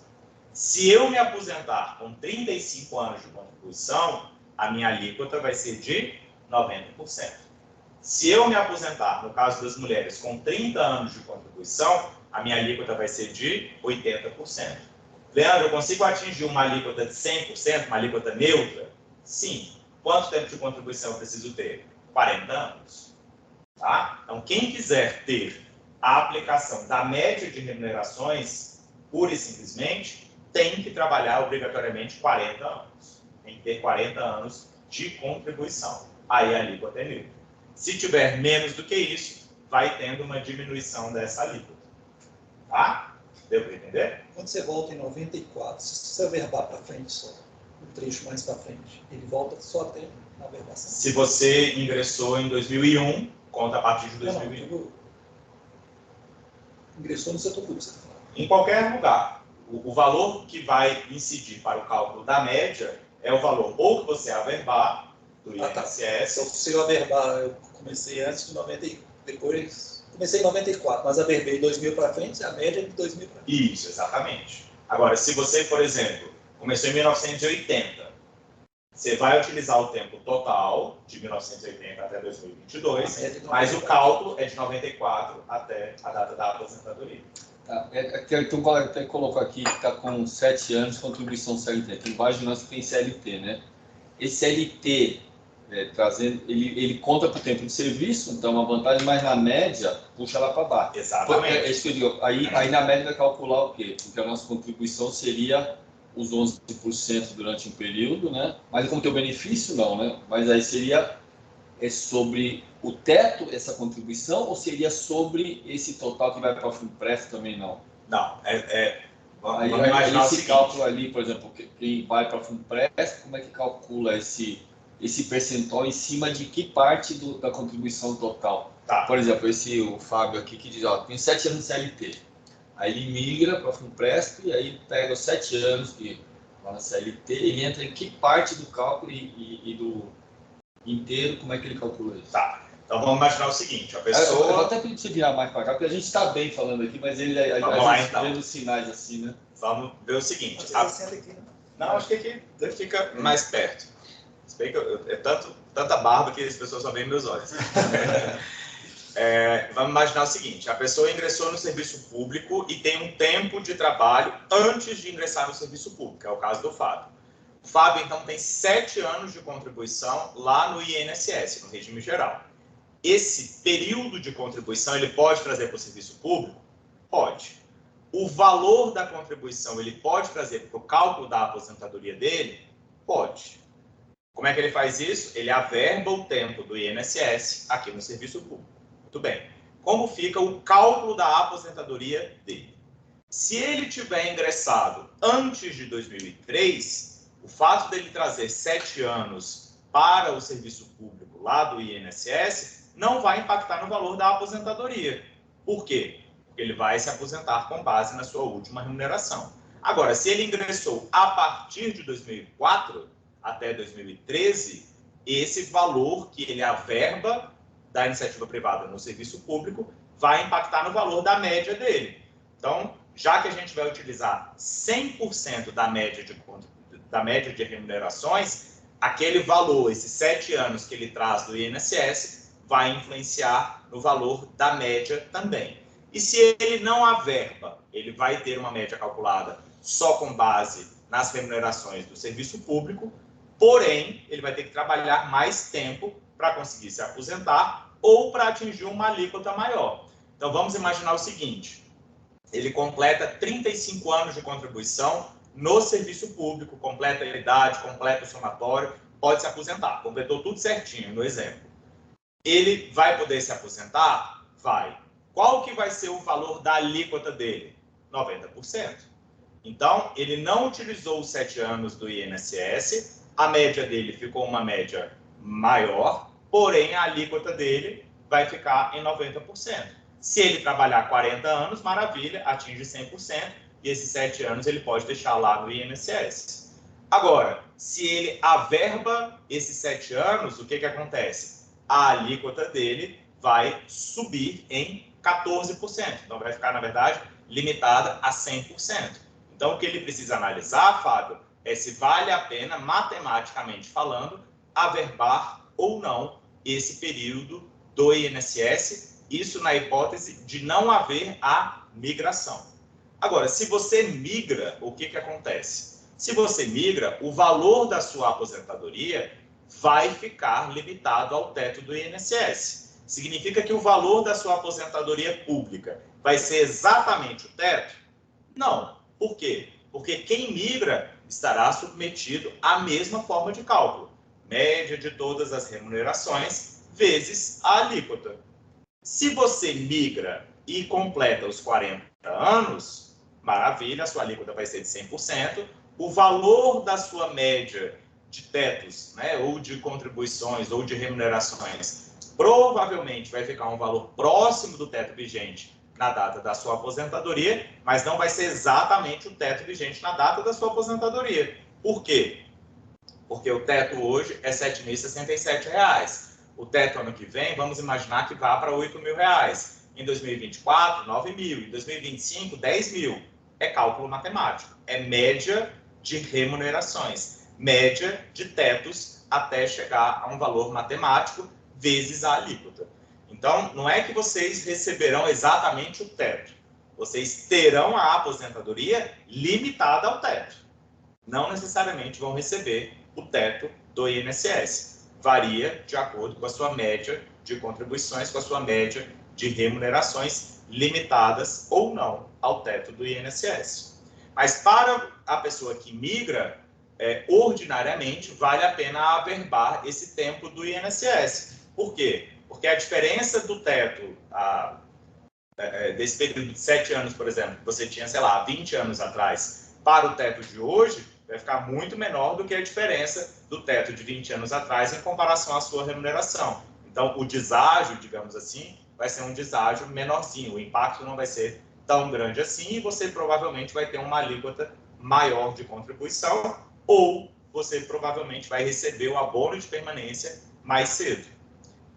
Se eu me aposentar com 35 anos de contribuição, a minha alíquota vai ser de 90%. Se eu me aposentar, no caso das mulheres, com 30 anos de contribuição, a minha alíquota vai ser de 80%. Leandro, eu consigo atingir uma alíquota de 100%, uma alíquota neutra? Sim. Quanto tempo de contribuição eu preciso ter? 40 anos. Tá? Então, quem quiser ter a aplicação da média de remunerações, pura e simplesmente, tem que trabalhar obrigatoriamente 40 anos. Tem que ter 40 anos de contribuição. Aí a alíquota é neutra. Se tiver menos do que isso, vai tendo uma diminuição dessa alíquota. Tá? Deu para entender? Quando você volta em 94, se você averbar para frente só, um trecho mais para frente, ele volta só até a averbação. Se você ingressou em 2001, conta a partir de 2001. Não, ingressou no setor público, você está falando. Em qualquer lugar. O valor que vai incidir para o cálculo da média é o valor ou que você averbar do INSS. Então, se eu averbar, eu comecei antes de 90, depois comecei em 94, mas averbei 2000 para frente, a média é de 2000 para frente. Isso, exatamente. Agora, se você, por exemplo, começou em 1980, você vai utilizar o tempo total de 1980 até 2022, mas o cálculo é de 94 até a data da aposentadoria. Tá. Então, até colocou aqui que está com 7 anos de contribuição CLT. Tem vários de nós que tem CLT, né? Esse CLT, ele conta para o tempo de serviço, então é uma vantagem, mas na média, puxa lá para baixo. Exatamente. É isso que eu digo. Aí na média vai calcular o quê? Porque a nossa contribuição seria os 11% durante um período, né? Mas como tem o benefício, não, né? Mas aí seria sobre o teto, essa contribuição, ou seria sobre esse total que vai para a FUNPREF também, não? Não, vamos aí imaginar esse cálculo ali, por exemplo, quem vai para a FUNPREF, como é que calcula esse percentual em cima de que parte da contribuição total? Tá. Por exemplo, o Fábio aqui que diz, ó, tem 7 anos de CLT. Aí ele migra para a Funpresp e aí pega os 7 anos que lá na CLT, ele entra em que parte do cálculo e do inteiro, como é que ele calcula isso? Tá. Então vamos imaginar o seguinte, a Eu pessoa... vou até pedir para você virar mais para cá, porque a gente está bem falando aqui, mas ele a gente então. vê os sinais assim, né? Vamos ver o seguinte... Aqui, né? Não, acho que aqui fica mais perto. Se bem que é tanta barba que as pessoas só veem meus olhos. Vamos imaginar o seguinte, a pessoa ingressou no serviço público e tem um tempo de trabalho antes de ingressar no serviço público, é o caso do Fábio. O Fábio, então, tem 7 anos de contribuição lá no INSS, no regime geral. Esse período de contribuição, ele pode trazer para o serviço público? Pode. O valor da contribuição, ele pode trazer para o cálculo da aposentadoria dele? Pode. Como é que ele faz isso? Ele averba o tempo do INSS aqui no serviço público. Muito bem. Como fica o cálculo da aposentadoria dele? Se ele tiver ingressado antes de 2003, o fato dele trazer 7 anos para o serviço público lá do INSS não vai impactar no valor da aposentadoria. Por quê? Porque ele vai se aposentar com base na sua última remuneração. Agora, se ele ingressou a partir de 2004 até 2013, esse valor que ele averba da iniciativa privada no serviço público vai impactar no valor da média dele. Então, já que a gente vai utilizar 100% da média de remunerações, aquele valor, esses 7 anos que ele traz do INSS, vai influenciar no valor da média também. E se ele não averba, ele vai ter uma média calculada só com base nas remunerações do serviço público, porém, ele vai ter que trabalhar mais tempo para conseguir se aposentar ou para atingir uma alíquota maior. Então, vamos imaginar o seguinte, ele completa 35 anos de contribuição no serviço público, completa a idade, completa o somatório, pode se aposentar, completou tudo certinho, no exemplo. Ele vai poder se aposentar? Vai. Qual que vai ser o valor da alíquota dele? 90%. Então, ele não utilizou os 7 anos do INSS, a média dele ficou uma média maior, porém a alíquota dele vai ficar em 90%. Se ele trabalhar 40 anos, maravilha, atinge 100%, e esses 7 anos ele pode deixar lá no INSS. Agora, se ele averba esses 7 anos, o que acontece? A alíquota dele vai subir em 14%. Então, vai ficar, na verdade, limitada a 100%. Então, o que ele precisa analisar, Fábio, é se vale a pena, matematicamente falando, averbar ou não esse período do INSS, isso na hipótese de não haver a migração. Agora, se você migra, o que acontece? Se você migra, o valor da sua aposentadoria vai ficar limitado ao teto do INSS. Significa que o valor da sua aposentadoria pública vai ser exatamente o teto? Não. Por quê? Porque quem migra estará submetido à mesma forma de cálculo. Média de todas as remunerações vezes a alíquota. Se você migra e completa os 40 anos, maravilha, a sua alíquota vai ser de 100%. O valor da sua média de tetos, né, ou de contribuições, ou de remunerações, provavelmente vai ficar um valor próximo do teto vigente na data da sua aposentadoria, mas não vai ser exatamente o teto vigente na data da sua aposentadoria. Por quê? Porque o teto hoje é R$ 7.067. O teto ano que vem, vamos imaginar que vá para R$ 8.000. Em 2024, 9.000. Em 2025, 10.000. É cálculo matemático. É média de remunerações. Média de tetos até chegar a um valor matemático vezes a alíquota. Então, não é que vocês receberão exatamente o teto. Vocês terão a aposentadoria limitada ao teto. Não necessariamente vão receber o teto do INSS. Varia de acordo com a sua média de contribuições, com a sua média de remunerações limitadas ou não ao teto do INSS. Mas para a pessoa que migra, ordinariamente, vale a pena averbar esse tempo do INSS. Por quê? Porque a diferença do teto, desse período de 7 anos, por exemplo, que você tinha, sei lá, 20 anos atrás, para o teto de hoje, vai ficar muito menor do que a diferença do teto de 20 anos atrás em comparação à sua remuneração. Então, o deságio, digamos assim, vai ser um deságio menorzinho, o impacto não vai ser tão grande assim e você provavelmente vai ter uma alíquota maior de contribuição ou você provavelmente vai receber o abono de permanência mais cedo.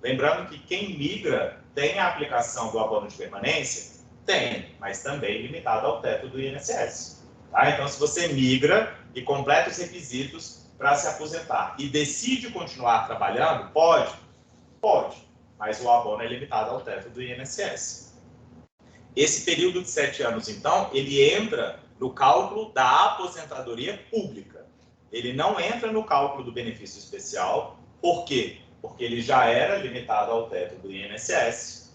Lembrando que quem migra tem a aplicação do abono de permanência? Tem, mas também limitado ao teto do INSS. Tá? Então, se você migra e completa os requisitos para se aposentar e decide continuar trabalhando, pode? Pode, mas o abono é limitado ao teto do INSS. Esse período de 7 anos, então, ele entra no cálculo da aposentadoria pública. Ele não entra no cálculo do benefício especial. Por quê? Porque ele já era limitado ao teto do INSS.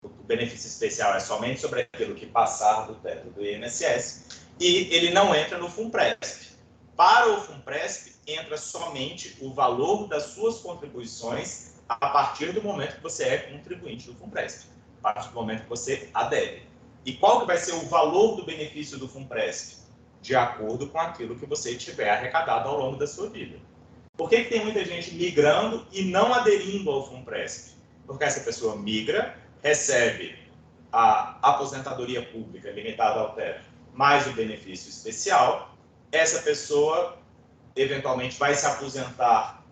O benefício especial é somente sobre aquilo que passar do teto do INSS. E ele não entra no FUNPRESP. Para o FUNPRESP, entra somente o valor das suas contribuições a partir do momento que você é contribuinte do FUNPRESP, a partir do momento que você adere. E qual que vai ser o valor do benefício do FUNPRESP? De acordo com aquilo que você tiver arrecadado ao longo da sua vida. Por que tem muita gente migrando e não aderindo ao FUNPRESP? Porque essa pessoa migra, recebe a aposentadoria pública limitada ao teto, mais o benefício especial, essa pessoa eventualmente vai se aposentar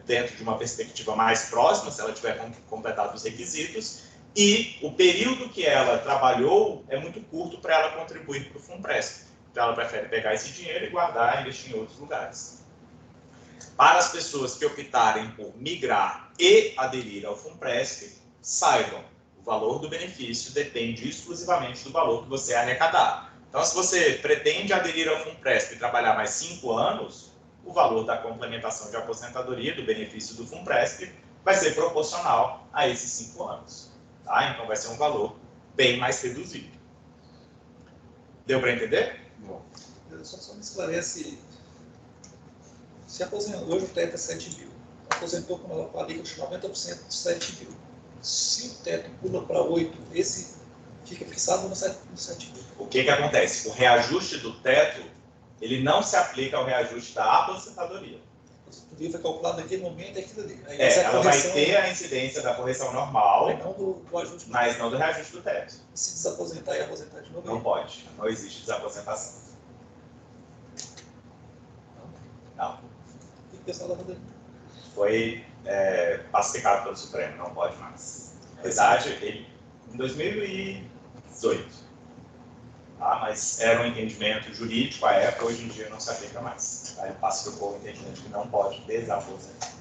dentro de uma perspectiva mais próxima, se ela tiver completado os requisitos, e o período que ela trabalhou é muito curto para ela contribuir para o FUNPRESP. Então, ela prefere pegar esse dinheiro e guardar e investir em outros lugares. Para as pessoas que optarem por migrar e aderir ao FUNPRESP, saibam, o valor do benefício depende exclusivamente do valor que você arrecadar. Então, se você pretende aderir ao FUNPRESP e trabalhar mais 5 anos, o valor da complementação de aposentadoria, do benefício do FUNPRESP, vai ser proporcional a esses 5 anos. Tá? Então, vai ser um valor bem mais reduzido. Deu para entender? Bom, só me esclarece. Se aposentou, hoje o teto é 7 mil. Aposentou com a alíquota de 90% de 7 mil. Se o teto pula para 8, esse fica fixado no 7 mil. O que acontece? O reajuste do teto, ele não se aplica ao reajuste da aposentadoria. A aposentadoria foi calculada naquele momento e aquilo ali. Ela vai ter a incidência da correção normal, não do ajuste, mas não do reajuste do teto. E se desaposentar e aposentar de novo? Não pode. Não existe desaposentação. Não. E o pessoal está fazendo? Foi pacificado pelo Supremo, não pode mais. Na verdade, ele, em 2018. Tá? Mas era um entendimento jurídico à época, hoje em dia não se aplica mais. Tá? Ele pacificou o entendimento que não pode desaposentar.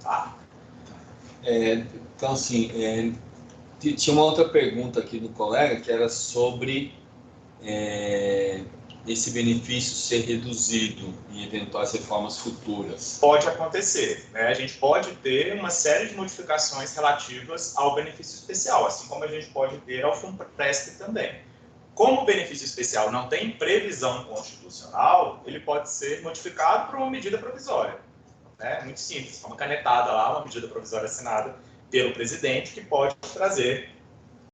Tá? Então, assim, tinha uma outra pergunta aqui do colega, que era sobre esse benefício ser reduzido em eventuais reformas futuras. Pode acontecer, né? A gente pode ter uma série de modificações relativas ao benefício especial, assim como a gente pode ter ao FUNPRESP também. Como o benefício especial não tem previsão constitucional, ele pode ser modificado por uma medida provisória. Né? Muito simples, uma canetada lá, uma medida provisória assinada pelo presidente, que pode trazer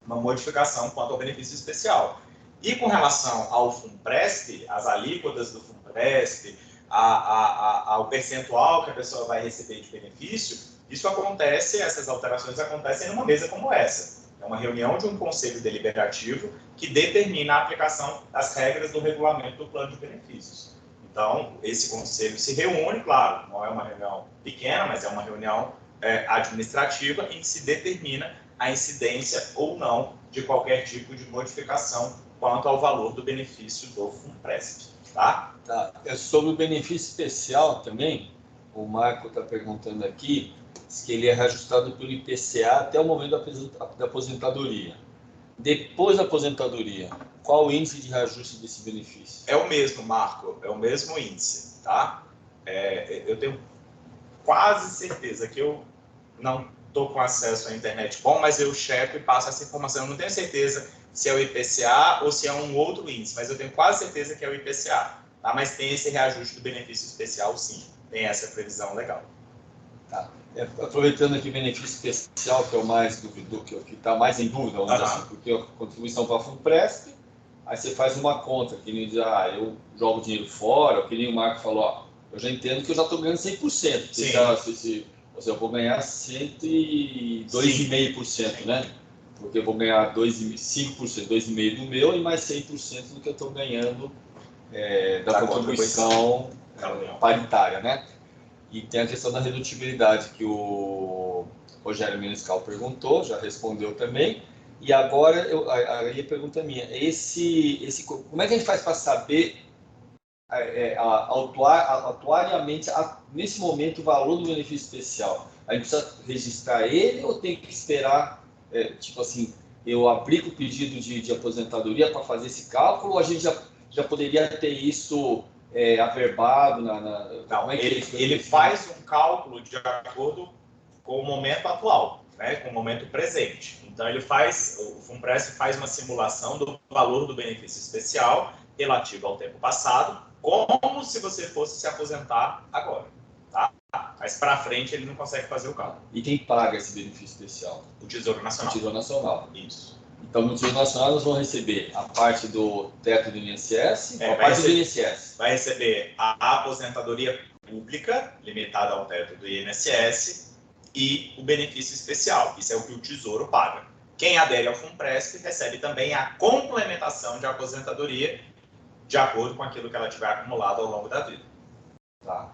uma modificação quanto ao benefício especial. E com relação ao FUNPRESP, as alíquotas do FUNPRESP, ao percentual que a pessoa vai receber de benefício, isso acontece, essas alterações acontecem numa mesa como essa. É uma reunião de um conselho deliberativo que determina a aplicação das regras do regulamento do plano de benefícios. Então, esse conselho se reúne, claro, não é uma reunião pequena, mas é uma reunião administrativa em que se determina a incidência ou não de qualquer tipo de modificação quanto ao valor do benefício do FUNPRESP. Tá? Sobre o benefício especial também, o Marco está perguntando aqui, que ele é reajustado pelo IPCA até o momento da aposentadoria. Depois da aposentadoria, qual o índice de reajuste desse benefício? É o mesmo, Marco, é o mesmo índice, tá? Eu tenho quase certeza que eu não estou com acesso à internet bom, mas eu checo e passo essa informação. Eu não tenho certeza se é o IPCA ou se é um outro índice, mas eu tenho quase certeza que é o IPCA. Tá? Mas tem esse reajuste do benefício especial, sim. Tem essa previsão legal. Tá. Aproveitando aqui o benefício especial, que é o mais duvidoso, que está mais em dúvida, vamos dizer assim, porque a contribuição para a FUNPRESP, aí você faz uma conta, que nem diz, eu jogo dinheiro fora, ou que nem o Marco falou, eu já entendo que eu já estou ganhando 100%, se eu vou ganhar 102,5%, né? porque eu vou ganhar 5%, 2,5% do meu e mais 100% do que eu estou ganhando da contribuição paritária, né? E tem a questão da redutibilidade que o Rogério Menescal perguntou, já respondeu também. E agora, a pergunta minha, como é que a gente faz para saber atuariamente, nesse momento, o valor do benefício especial? A gente precisa registrar ele ou tem que esperar, tipo assim, eu aplico o pedido de aposentadoria para fazer esse cálculo, ou a gente já poderia ter isso averbado? Não, ele faz um cálculo de acordo com o momento atual, né, com o momento presente. Então, o FUNPRESP faz uma simulação do valor do benefício especial relativo ao tempo passado, como se você fosse se aposentar agora, tá? Mas para frente ele não consegue fazer o cálculo. E quem paga esse benefício especial? O Tesouro Nacional. O Tesouro Nacional. Isso. Então, no Tesouro Nacional, nós vamos receber a parte do teto do INSS, a parte do INSS. Vai receber a aposentadoria pública, limitada ao teto do INSS, e o benefício especial. Isso é o que o Tesouro paga. Quem adere ao FUNPRESP recebe também a complementação de aposentadoria, de acordo com aquilo que ela tiver acumulado ao longo da vida. Tá.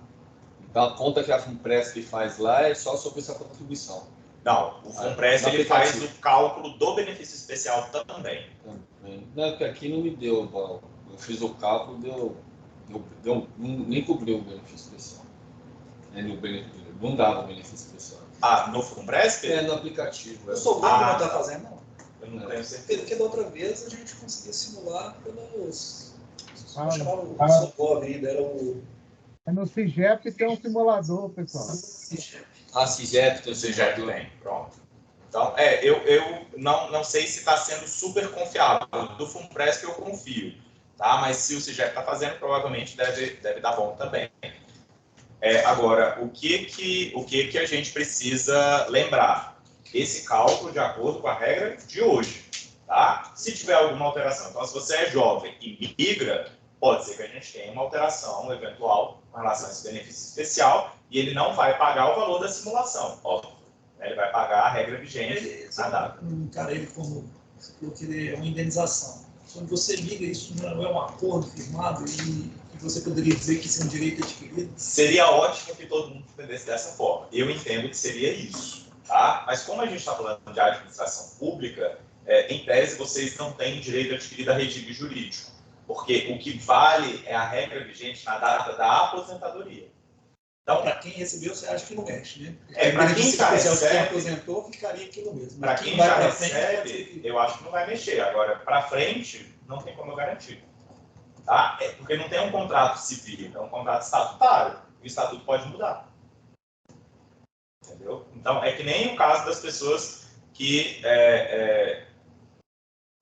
Então, a conta que a FUNPRESP faz lá é só sobre essa contribuição. Não, o FUNPRESP ele faz o cálculo do benefício especial também. Não, porque aqui não me deu, eu fiz o cálculo, nem cobriu o benefício especial. Não dava o benefício especial. Ah, no FUNPRESP? No aplicativo. Eu sou bom que não está fazendo, não. Eu não tenho certeza. Porque da outra vez a gente conseguia simular pelos... Vamos chamar o socorro ainda, era o... No CIGEP tem um simulador, pessoal. CIGEP tem o CIGEP tem, pronto. Então, eu não sei se está sendo super confiável. Do FUNPRESP eu confio, tá? Mas se o CIGEP está fazendo, provavelmente deve dar bom também. Agora, o que a gente precisa lembrar? Esse cálculo de acordo com a regra de hoje, tá? Se tiver alguma alteração, então se você é jovem e migra, pode ser que a gente tenha uma alteração eventual com relação a esse benefício especial e ele não vai pagar o valor da simulação, óbvio. Ele vai pagar a regra vigente na data. Cara, ele como você falou que ele é uma indenização. Quando você liga, isso não é um acordo firmado e você poderia dizer que isso é um direito adquirido? Seria ótimo que todo mundo entendesse dessa forma. Eu entendo que seria isso, tá? Mas como a gente está falando de administração pública, em tese vocês não têm direito adquirido a regime jurídico, porque o que vale é a regra vigente na data da aposentadoria. Então, para quem recebeu, você acha que não mexe, né? Para quem já recebe, aposentou, ficaria aquilo mesmo. Para quem já recebe, eu acho que não vai mexer. Agora, para frente, não tem como eu garantir. Tá? Porque não tem um contrato civil, é um contrato estatutário. O estatuto pode mudar. Entendeu? Então, é que nem o caso das pessoas que,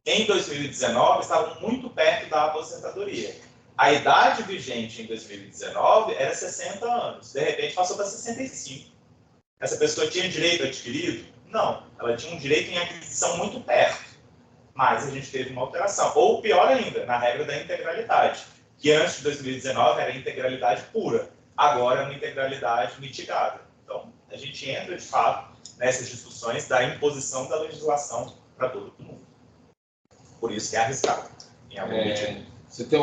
em 2019, estavam muito perto da aposentadoria. A idade vigente em 2019 era 60 anos. De repente, passou para 65. Essa pessoa tinha direito adquirido? Não. Ela tinha um direito em aquisição muito perto. Mas a gente teve uma alteração. Ou pior ainda, na regra da integralidade, que antes de 2019 era integralidade pura. Agora é uma integralidade mitigada. Então, a gente entra, de fato, nessas discussões da imposição da legislação para todo mundo. Por isso que é arriscado, em algum medida. Você tem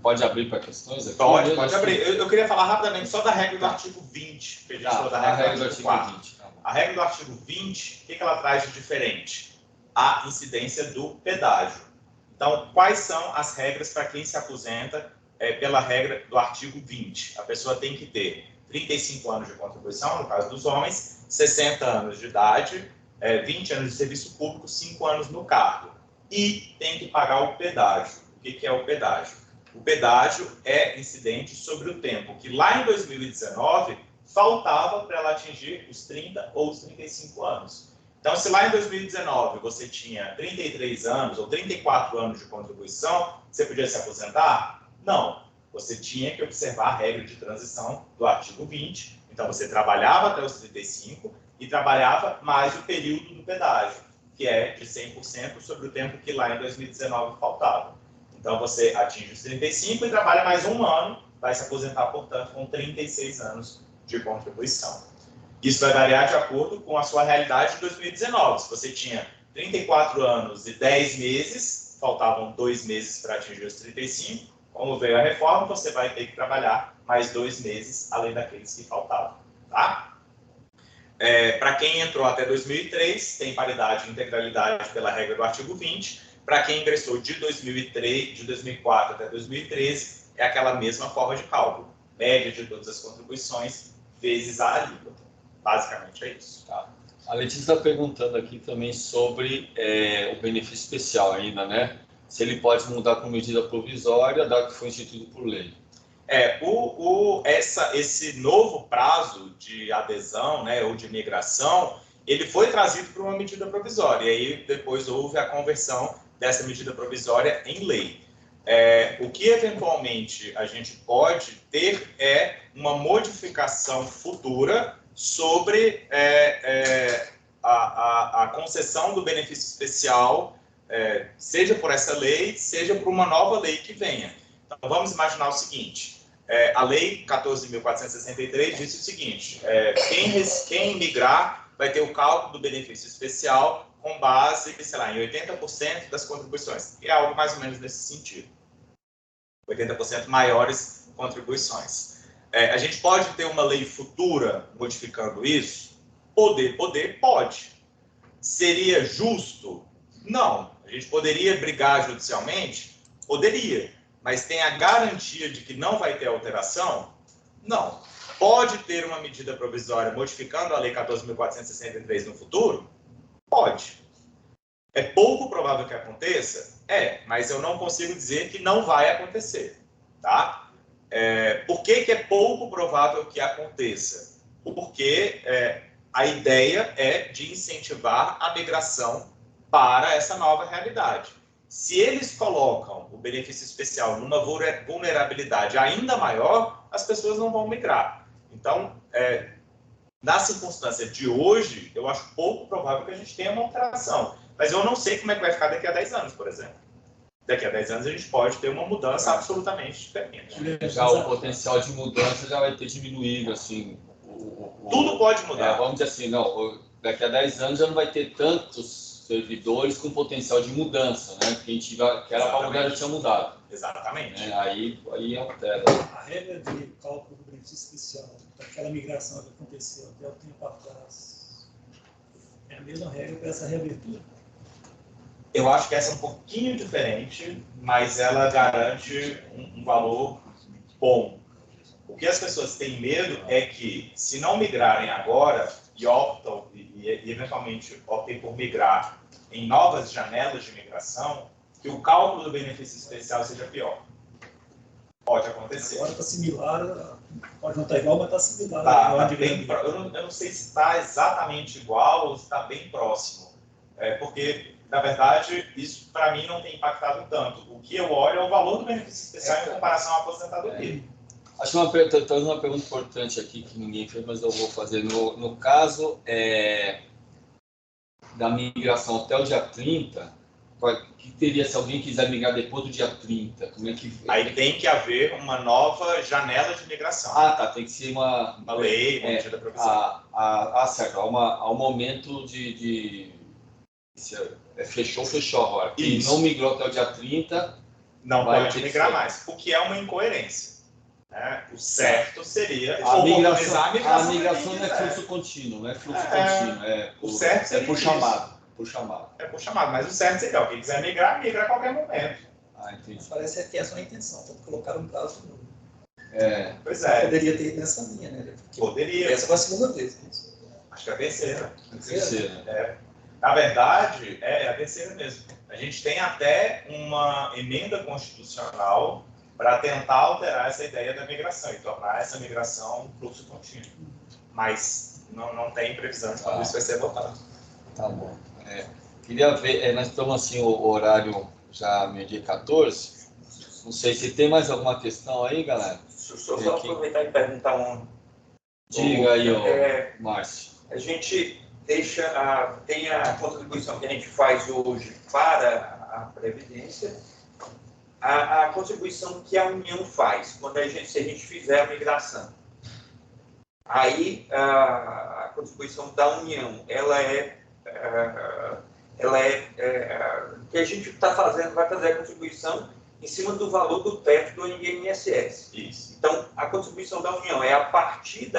pode abrir para questões aqui? Pode abrir. Eu queria falar rapidamente só da regra do artigo 20, que a gente falou da regra do artigo 4. 20. A regra do artigo 20, o que ela traz de diferente? A incidência do pedágio. Então, quais são as regras para quem se aposenta pela regra do artigo 20? A pessoa tem que ter 35 anos de contribuição, no caso dos homens, 60 anos de idade, 20 anos de serviço público, 5 anos no cargo. E tem que pagar o pedágio. O que é o pedágio? O pedágio é incidente sobre o tempo que lá em 2019 faltava para ela atingir os 30 ou os 35 anos. Então, se lá em 2019 você tinha 33 anos ou 34 anos de contribuição, você podia se aposentar? Não. Você tinha que observar a regra de transição do artigo 20. Então, você trabalhava até os 35 e trabalhava mais o período do pedágio, que é de 100% sobre o tempo que lá em 2019 faltava. Então, você atinge os 35 e trabalha mais um ano, vai se aposentar, portanto, com 36 anos de contribuição. Isso vai variar de acordo com a sua realidade de 2019. Se você tinha 34 anos e 10 meses, faltavam 2 meses para atingir os 35. Como veio a reforma, você vai ter que trabalhar mais 2 meses, além daqueles que faltavam. Tá? Para quem entrou até 2003, tem paridade e integralidade pela regra do artigo 20. Para quem ingressou de 2004 até 2013, é aquela mesma forma de cálculo. Média de todas as contribuições vezes a alíquota. Basicamente é isso. Tá. A Letícia está perguntando aqui também sobre o benefício especial ainda, né? Se ele pode mudar com medida provisória, dado que foi instituído por lei. Esse novo prazo de adesão, né, ou de migração, ele foi trazido por uma medida provisória, e aí depois houve a conversão dessa medida provisória em lei. O que eventualmente a gente pode ter é uma modificação futura sobre a concessão do benefício especial, seja por essa lei, seja por uma nova lei que venha. Então, vamos imaginar o seguinte, a lei 14.463 diz o seguinte, quem migrar vai ter o cálculo do benefício especial com base, sei lá, em 80% das contribuições, que é algo mais ou menos nesse sentido. 80% maiores contribuições. A gente pode ter uma lei futura modificando isso? Pode. Seria justo? Não. A gente poderia brigar judicialmente? Poderia. Mas tem a garantia de que não vai ter alteração? Não. Pode ter uma medida provisória modificando a lei 14.463 no futuro? Pode. É pouco provável que aconteça? Mas eu não consigo dizer que não vai acontecer, tá? Por que é pouco provável que aconteça? Porque a ideia é de incentivar a migração para essa nova realidade. Se eles colocam o benefício especial numa vulnerabilidade ainda maior, as pessoas não vão migrar. Então, na circunstância de hoje, eu acho pouco provável que a gente tenha uma alteração. Mas eu não sei como é que vai ficar daqui a 10 anos, por exemplo. Daqui a 10 anos a gente pode ter uma mudança absolutamente diferente. Já o potencial de mudança já vai ter diminuído, assim. Tudo pode mudar. Vamos dizer assim, não, daqui a 10 anos já não vai ter tantos servidores com potencial de mudança, né? Porque que era para mudar, já tinha mudado. Exatamente. Aí altera. A regra de cálculo do benefício especial, daquela migração que aconteceu até o tempo atrás, é a mesma regra para essa reabertura? Eu acho que essa é um pouquinho diferente, mas ela garante um valor bom. O que as pessoas têm medo é que, se não migrarem agora e optam, e eventualmente optem por migrar em novas janelas de migração, que o cálculo do benefício especial seja pior. Pode acontecer. Agora está similar, pode não estar igual, mas está similar. Eu não sei se está exatamente igual ou se está bem próximo. Porque, na verdade, isso para mim não tem impactado tanto. O que eu olho é o valor do benefício especial em comparação à aposentadoria. Acho que uma pergunta importante aqui que ninguém fez, mas eu vou fazer. No caso da migração até o dia 30, que teria se alguém quiser migrar depois do dia 30? Como é que... Aí tem que haver uma nova janela de migração. Tá. Tem que ser uma lei, uma medida provisória. Certo. Há um momento de fechou agora. Quem não migrou até o dia 30... Não pode migrar mais, o que é uma incoerência. O certo seria a migração não é fluxo contínuo, não é fluxo contínuo, o certo seria por chamado. É por chamado, mas o certo seria, quem quiser migrar, migra a qualquer momento. Entendi. Parece que essa é a intenção, tanto colocar um prazo novo. Pois é. Poderia ter ido nessa linha, né? Poderia. Essa foi a segunda vez. Acho que é a terceira. Terceira. Na verdade, é a terceira mesmo. A gente tem até uma emenda constitucional para tentar alterar essa ideia da migração e tornar essa migração um fluxo contínuo. Mas não tem previsão de quando isso vai ser votado. Tá bom. Queria ver, nós estamos assim, o horário já meio-dia 14. Não sei se tem mais alguma questão aí, galera. Deixa eu só aproveitar e perguntar um. Diga aí, Márcio. A gente tem a contribuição que a gente faz hoje para a Previdência, a contribuição que a União faz, se a gente fizer a migração. Aí, a contribuição da União, ela que a gente está fazendo, vai fazer a contribuição em cima do valor do teto do INSS. Isso. Então, a contribuição da União é a partir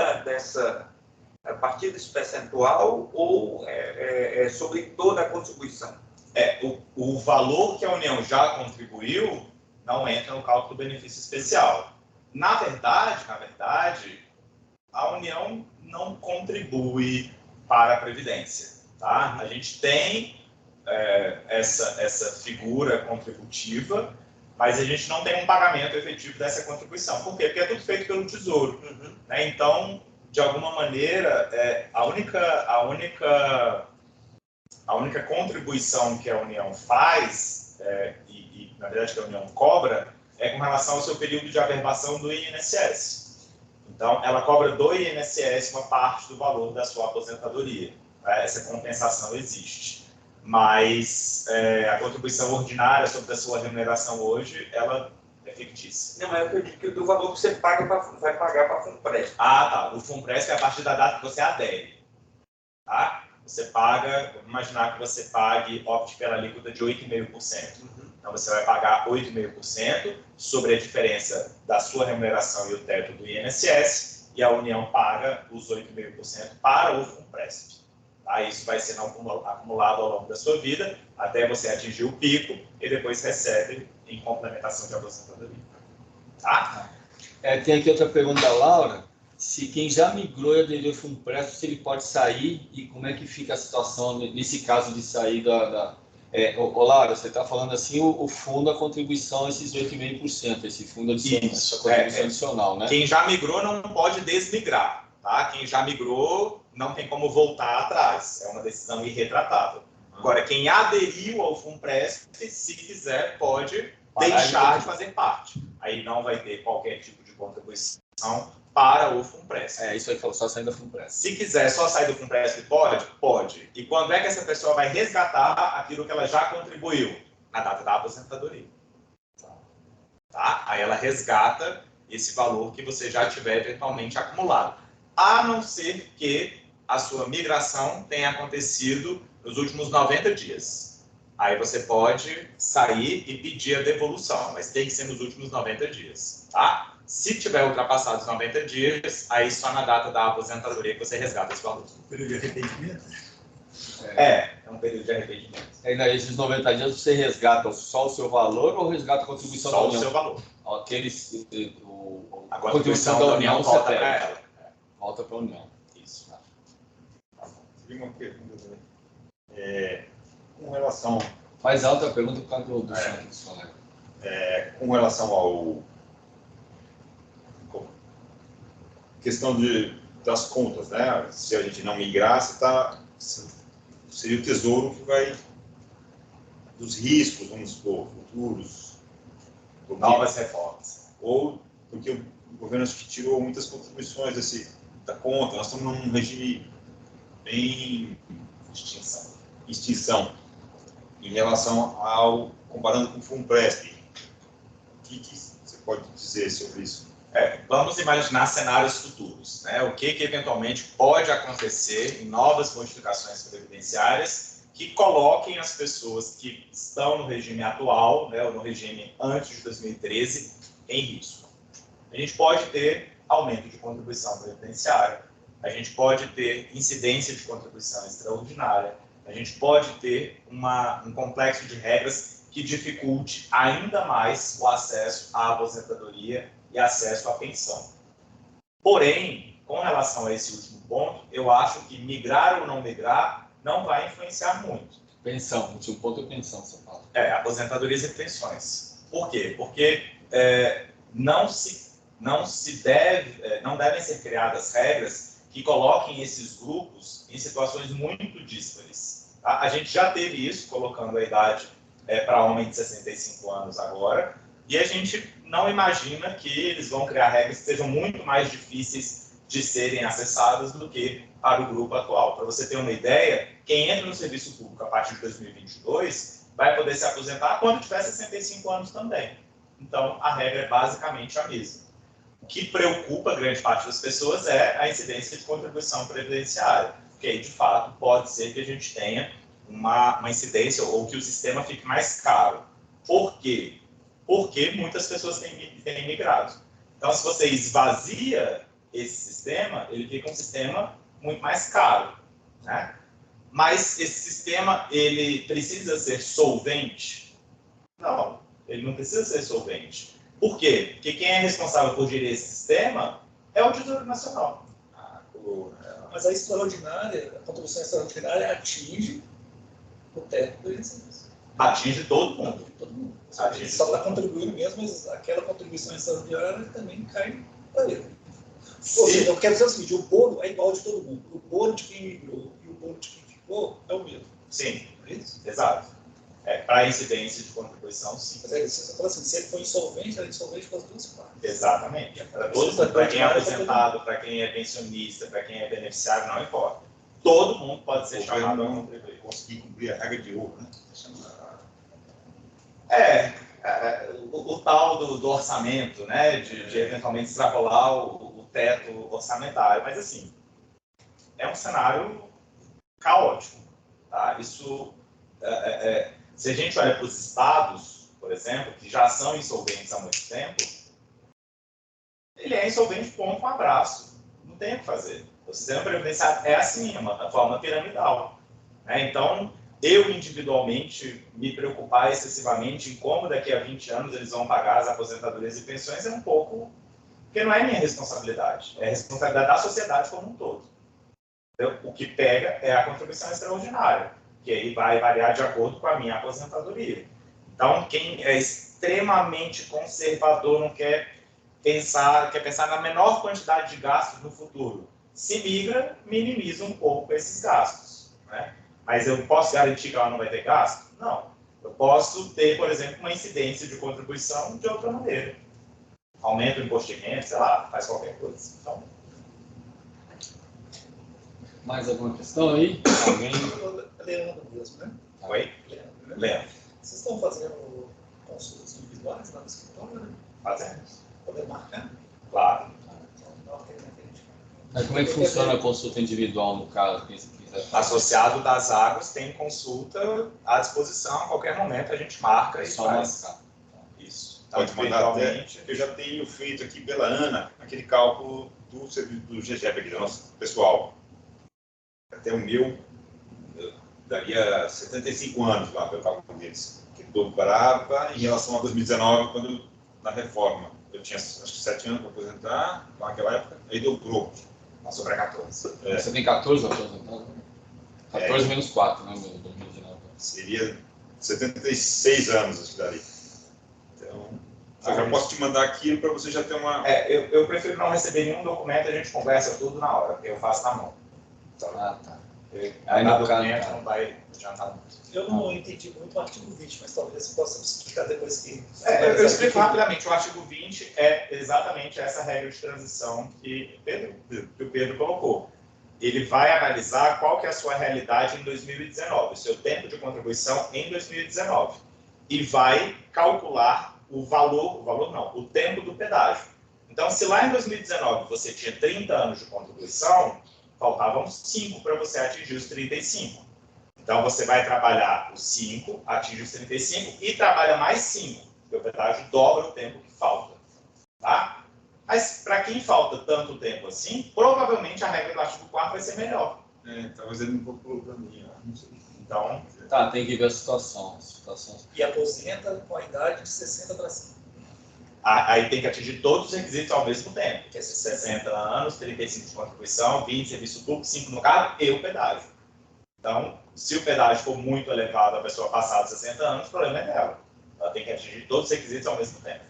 a partir desse percentual ou é sobre toda a contribuição? O valor que a União já contribuiu não entra no cálculo do benefício especial. Na verdade, a União não contribui para a Previdência. Tá? A gente tem essa figura contributiva, mas a gente não tem um pagamento efetivo dessa contribuição. Por quê? Porque é tudo feito pelo Tesouro. Né? Então, de alguma maneira, a única contribuição que a União faz, na verdade que a União cobra, é com relação ao seu período de averbação do INSS. Então, ela cobra do INSS uma parte do valor da sua aposentadoria. Essa compensação existe. Mas a contribuição ordinária sobre a sua remuneração hoje, ela é fictícia. Não, mas eu acredito que do valor que você vai pagar para a FUNPRESP. Ah, tá. O FUNPRESP é a partir da data que você adere. Tá? Você paga, vamos imaginar que você opte pela alíquota de 8,5%. Então, você vai pagar 8,5% sobre a diferença da sua remuneração e o teto do INSS, e a União paga os 8,5% para o FUNPRESP. Tá? Isso vai sendo acumulado ao longo da sua vida, até você atingir o pico, e depois recebe em complementação de aposentadoria. Tá? Tem aqui outra pergunta da Laura. Se quem já migrou e aderiu ao FUNPRESP, se ele pode sair e como é que fica a situação nesse caso de sair Laura, você está falando assim, o fundo, a contribuição, esses 8,5%, esse fundo adicional, essa contribuição adicional, né? Quem já migrou não pode desmigrar, tá? Quem já migrou não tem como voltar atrás, é uma decisão irretratável. Agora, quem aderiu ao FUNPRESP, se quiser, pode deixar de fazer parte. Aí não vai ter qualquer tipo de contribuição para o FUNPRESP. Isso aí falou, só saindo do FUNPRESP. Se quiser só sair do FUNPRESP, pode. E quando é que essa pessoa vai resgatar aquilo que ela já contribuiu? Na data da aposentadoria. Tá? Aí ela resgata esse valor que você já tiver eventualmente acumulado. A não ser que a sua migração tenha acontecido nos últimos 90 dias. Aí você pode sair e pedir a devolução, mas tem que ser nos últimos 90 dias. Tá? Se tiver ultrapassado os 90 dias, aí só na data da aposentadoria que você resgata esse valor. Um período de arrependimento? É um período de arrependimento. Aí, nesses 90 dias, você resgata só o seu valor ou resgata a contribuição da União? Só o seu valor. A contribuição da União volta para ela. Volta para a União. Isso. Tem uma pergunta também. Com relação... Mais alta a pergunta por causa do som aqui do som, né? Com relação ao... questão das contas, né? Se a gente não migrar, seria o Tesouro que vai... dos riscos, vamos supor, futuros... Novas reformas. Ou porque o governo acho que tirou muitas contribuições da conta, nós estamos num regime bem... extinção em relação comparando com o FUNPRESP. O que você pode dizer sobre isso? Vamos imaginar cenários futuros, né? O que eventualmente pode acontecer em novas modificações previdenciárias que coloquem as pessoas que estão no regime atual, né, ou no regime antes de 2013, em risco. A gente pode ter aumento de contribuição previdenciária, a gente pode ter incidência de contribuição extraordinária, a gente pode ter um complexo de regras que dificulte ainda mais o acesso à aposentadoria e acesso à pensão. Porém, com relação a esse último ponto, eu acho que migrar ou não migrar não vai influenciar muito. Pensão, o último ponto é pensão, você fala. Aposentadorias e pensões. Por quê? Porque não devem ser criadas regras que coloquem esses grupos em situações muito díspares. Tá? A gente já teve isso, colocando a idade para homem de 65 anos agora, e a gente não imagina que eles vão criar regras que sejam muito mais difíceis de serem acessadas do que para o grupo atual. Para você ter uma ideia, quem entra no serviço público a partir de 2022 vai poder se aposentar quando tiver 65 anos também. Então, a regra é basicamente a mesma. O que preocupa grande parte das pessoas é a incidência de contribuição previdenciária, porque aí, de fato, pode ser que a gente tenha uma incidência ou que o sistema fique mais caro. Por quê? Porque muitas pessoas têm migrado. Então, se você esvazia esse sistema, ele fica um sistema muito mais caro, né? Mas esse sistema, ele precisa ser solvente? Não, ele não precisa ser solvente. Por quê? Porque quem é responsável por gerir esse sistema é o Tesouro Nacional. Mas a extraordinária, a contribuição extraordinária atinge o teto do INSS. Atinge todo mundo. Todo mundo. Atinge Só está todo mundo. contribuindo mesmo, mas aquela contribuição extraordinária também cai para ele. Ou seja, eu quero dizer o seguinte, o bolo é igual de todo mundo. O bolo de quem migrou e o bolo de quem ficou é o mesmo. Sim, Não é isso? exato. Para incidência de contribuição, sim. Mas aí, você fala assim, se ele for insolvente, ele é insolvente para as duas partes. Exatamente. Para todos, para quem é aposentado, para quem é pensionista, para quem é beneficiário, não importa. Todo mundo pode ser chamado a contribuir. Conseguir cumprir a regra de ouro, né? O tal do orçamento, né? De eventualmente extrapolar o teto orçamentário. Mas, assim, é um cenário caótico. Tá? Isso, se a gente olha para os estados, por exemplo, que já são insolventes há muito tempo, ele é insolvente, ponto, um abraço. Não tem o que fazer. O sistema previdenciário é assim, uma forma piramidal. Né? Então, eu individualmente me preocupar excessivamente em como daqui a 20 anos eles vão pagar as aposentadorias e pensões é um pouco... Porque não é minha responsabilidade. É a responsabilidade da sociedade como um todo. Entendeu? O que pega é a contribuição extraordinária, que aí vai variar de acordo com a minha aposentadoria. Então, quem é extremamente conservador não quer pensar na menor quantidade de gastos no futuro. Se migra, minimiza um pouco esses gastos. Né? Mas eu posso garantir que ela não vai ter gasto? Não. Eu posso ter, por exemplo, uma incidência de contribuição de outra maneira. Aumenta o imposto de renda, sei lá, faz qualquer coisa. Então, Mais alguma questão aí? Alguém? Leandro mesmo, né? oi? Leandro, né? Leandro, Vocês estão fazendo consultas individuais lá no escritório, né? fazemos. Poder marcar? Claro. Então, dá uma tempo pra gente. Mas como é que funciona a consulta individual no caso? Quem quiser fazer? Associado das águas tem consulta à disposição, a qualquer momento a gente marca e Só faz. marcar. Isso. Pode mandar até, eventualmente. eu já tenho feito aqui pela Ana, aquele cálculo do serviço do GGEP aqui, do nosso pessoal. Até o meu, daria 75 anos lá pelo cálculo deles, que dobrava em relação a 2019, quando na reforma. Eu tinha acho que 7 anos para aposentar, naquela época, aí dobrou. Passou para 14. Você tem 14 aposentados? 14 menos 4, né? 2019. Seria 76 anos, acho que daria. Então, eu já posso te mandar aquilo para você já ter uma... Eu prefiro não receber nenhum documento, a gente conversa tudo na hora, porque eu faço na mão. Então, Ah, tá. aí no no caso, documento tá. não vai adiantar muito. Eu não entendi muito o artigo 20, mas talvez você possa explicar depois que... Eu explico rapidamente. O artigo 20 é exatamente essa regra de transição que o Pedro colocou. Ele vai analisar qual que é a sua realidade em 2019, o seu tempo de contribuição em 2019. E vai calcular o tempo do pedágio. Então, se lá em 2019 você tinha 30 anos de contribuição, faltavam 5 para você atingir os 35. Então, você vai trabalhar os 5, atinge os 35 e trabalha mais 5, porque o pedágio dobra o tempo que falta. Tá? Mas, para quem falta tanto tempo assim, provavelmente a regra do artigo 4º vai ser melhor. Talvez ele não procurou para mim, não sei. Então, Tá, tem que ver a situação. E aposenta com a idade de 60 para cima. aí tem que atingir todos os requisitos ao mesmo tempo, que é 60 anos, 35 de contribuição, 20 de serviço público, 5 no cargo e o pedágio. Então, se o pedágio for muito elevado, a pessoa passar dos 60 anos, o problema é dela. Ela tem que atingir todos os requisitos ao mesmo tempo.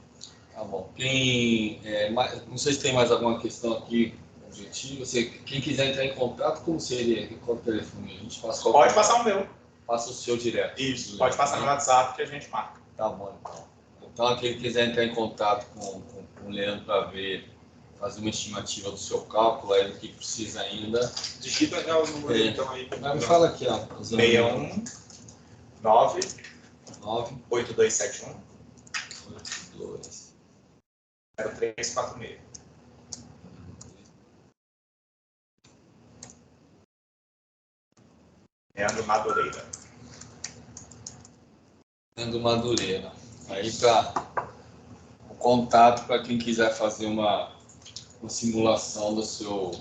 Tá bom. Não sei se tem mais alguma questão aqui objetiva. Quem quiser entrar em contato, como seria? Qual o telefone? A gente passa qual Pode passar o meu. Passa o seu direto. Isso, pode passar no WhatsApp que a gente marca. Tá bom, então. Então, quem quiser entrar em contato com o Leandro para fazer uma estimativa do seu cálculo, aí do que precisa ainda. Digita já o número, então, aí. Mas me fala aqui, ó. 61 9 9 8271 82 0346. Leandro Madureira. do Madureira. Aí para o contato para quem quiser fazer uma simulação da sua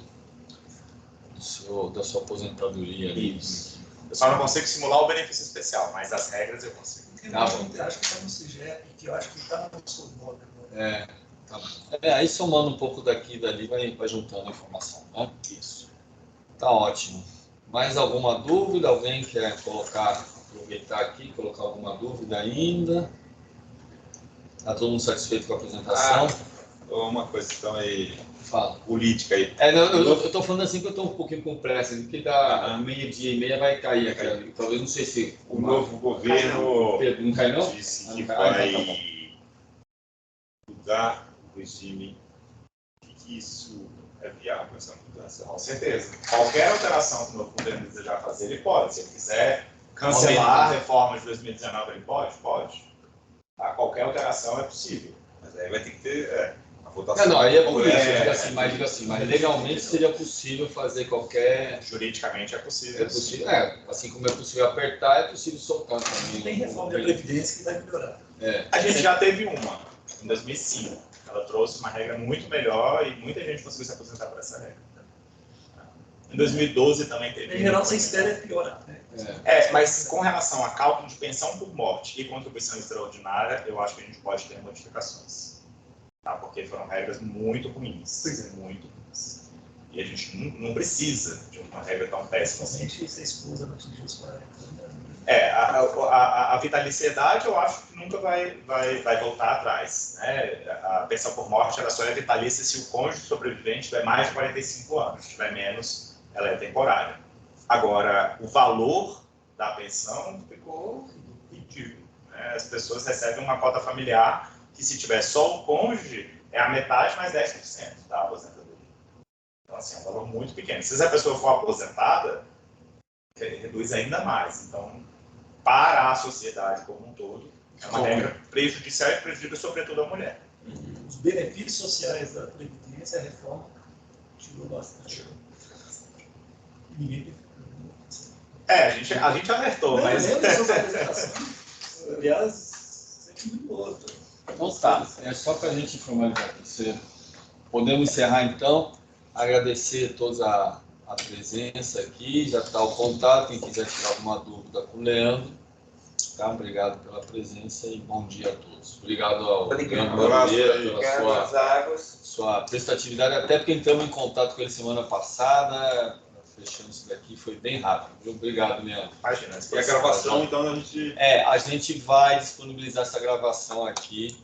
aposentadoria ali. Isso. Eu só não consigo simular o benefício especial, mas as regras eu consigo. Tá bom. Acho que está no CIGEP, que eu acho que está no nosso modo agora. Tá bom. Aí somando um pouco daqui e dali, vai juntando a informação, né? Isso. Tá ótimo. Mais alguma dúvida? Alguém quer aproveitar aqui, colocar alguma dúvida ainda? Está todo mundo satisfeito com a apresentação? Uma questão aí, Fala. política aí. Eu estou falando assim que eu estou um pouquinho com pressa, porque dá meio-dia e meia vai cair aqui. Talvez, não sei se... O novo governo Não cai, não? disse que Tá vai mudar o regime. Que isso é viável, essa mudança? Com certeza. Qualquer alteração que o novo governo desejar fazer, ele pode. Se ele quiser cancelar a reforma de 2019, ele pode? Pode. Tá? Qualquer alteração é possível. Mas aí vai ter que ter a votação. Não, aí é por isso, eu digo assim, mas legalmente seria possível fazer qualquer... Juridicamente é possível. É possível, assim como é possível apertar, é possível soltar também. Tem reforma da Previdência que vai melhorar. A gente já teve uma, em 2005. Ela trouxe uma regra muito melhor e muita gente conseguiu se aposentar por essa regra. Em 2012 também teve. Em geral, você espera piorar, né? Mas com relação a cálculo de pensão por morte e contribuição extraordinária, eu acho que a gente pode ter modificações. Tá? Porque foram regras muito ruins. Muito ruins. E a gente não precisa de uma regra tão péssima assim. Principalmente se a esposa não atingir os 40. A vitaliciedade eu acho que nunca vai voltar atrás. Né? A pensão por morte ela só é vitalícia se o cônjuge sobrevivente tiver mais de 45 anos. Se tiver menos, ela é temporária. Agora, o valor da pensão ficou ridículo. Né? As pessoas recebem uma cota familiar que, se tiver só o cônjuge, é a metade mais 10% da aposentadoria. Então, assim, é um valor muito pequeno. Se a pessoa for aposentada, reduz ainda mais. Então, para a sociedade como um todo, é uma regra prejudicial e prejudica sobretudo a mulher. Os benefícios sociais da Previdência, a reforma tirou bastante. Ninguém... A gente alertou, mas... Eu lembro dessas apresentações. Aliás, sempre muito boa. Então tá, é só para a gente formalizar aqui. Podemos encerrar então, agradecer a todos a presença aqui, já está o contato, quem quiser tirar alguma dúvida com o Leandro. Tá? Obrigado pela presença e bom dia a todos. Obrigado ao Leandro Madureira pela sua prestatividade, até porque entramos em contato com ele semana passada, fechando isso daqui, foi bem rápido. Viu? Obrigado, Leandro. Imagina, e a gravação, então, a gente... a gente vai disponibilizar essa gravação aqui,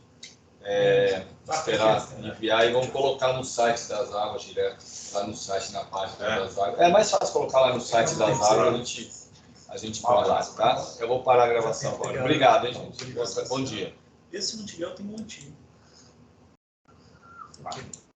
esperar enviar e vamos colocar no site das águas direto, lá no site, na página das águas. É mais fácil colocar lá no site das águas, a gente põe lá, tá? Eu vou parar a gravação agora. Obrigado, hein, gente? Bom dia. E se não tiver, eu tenho um antigo.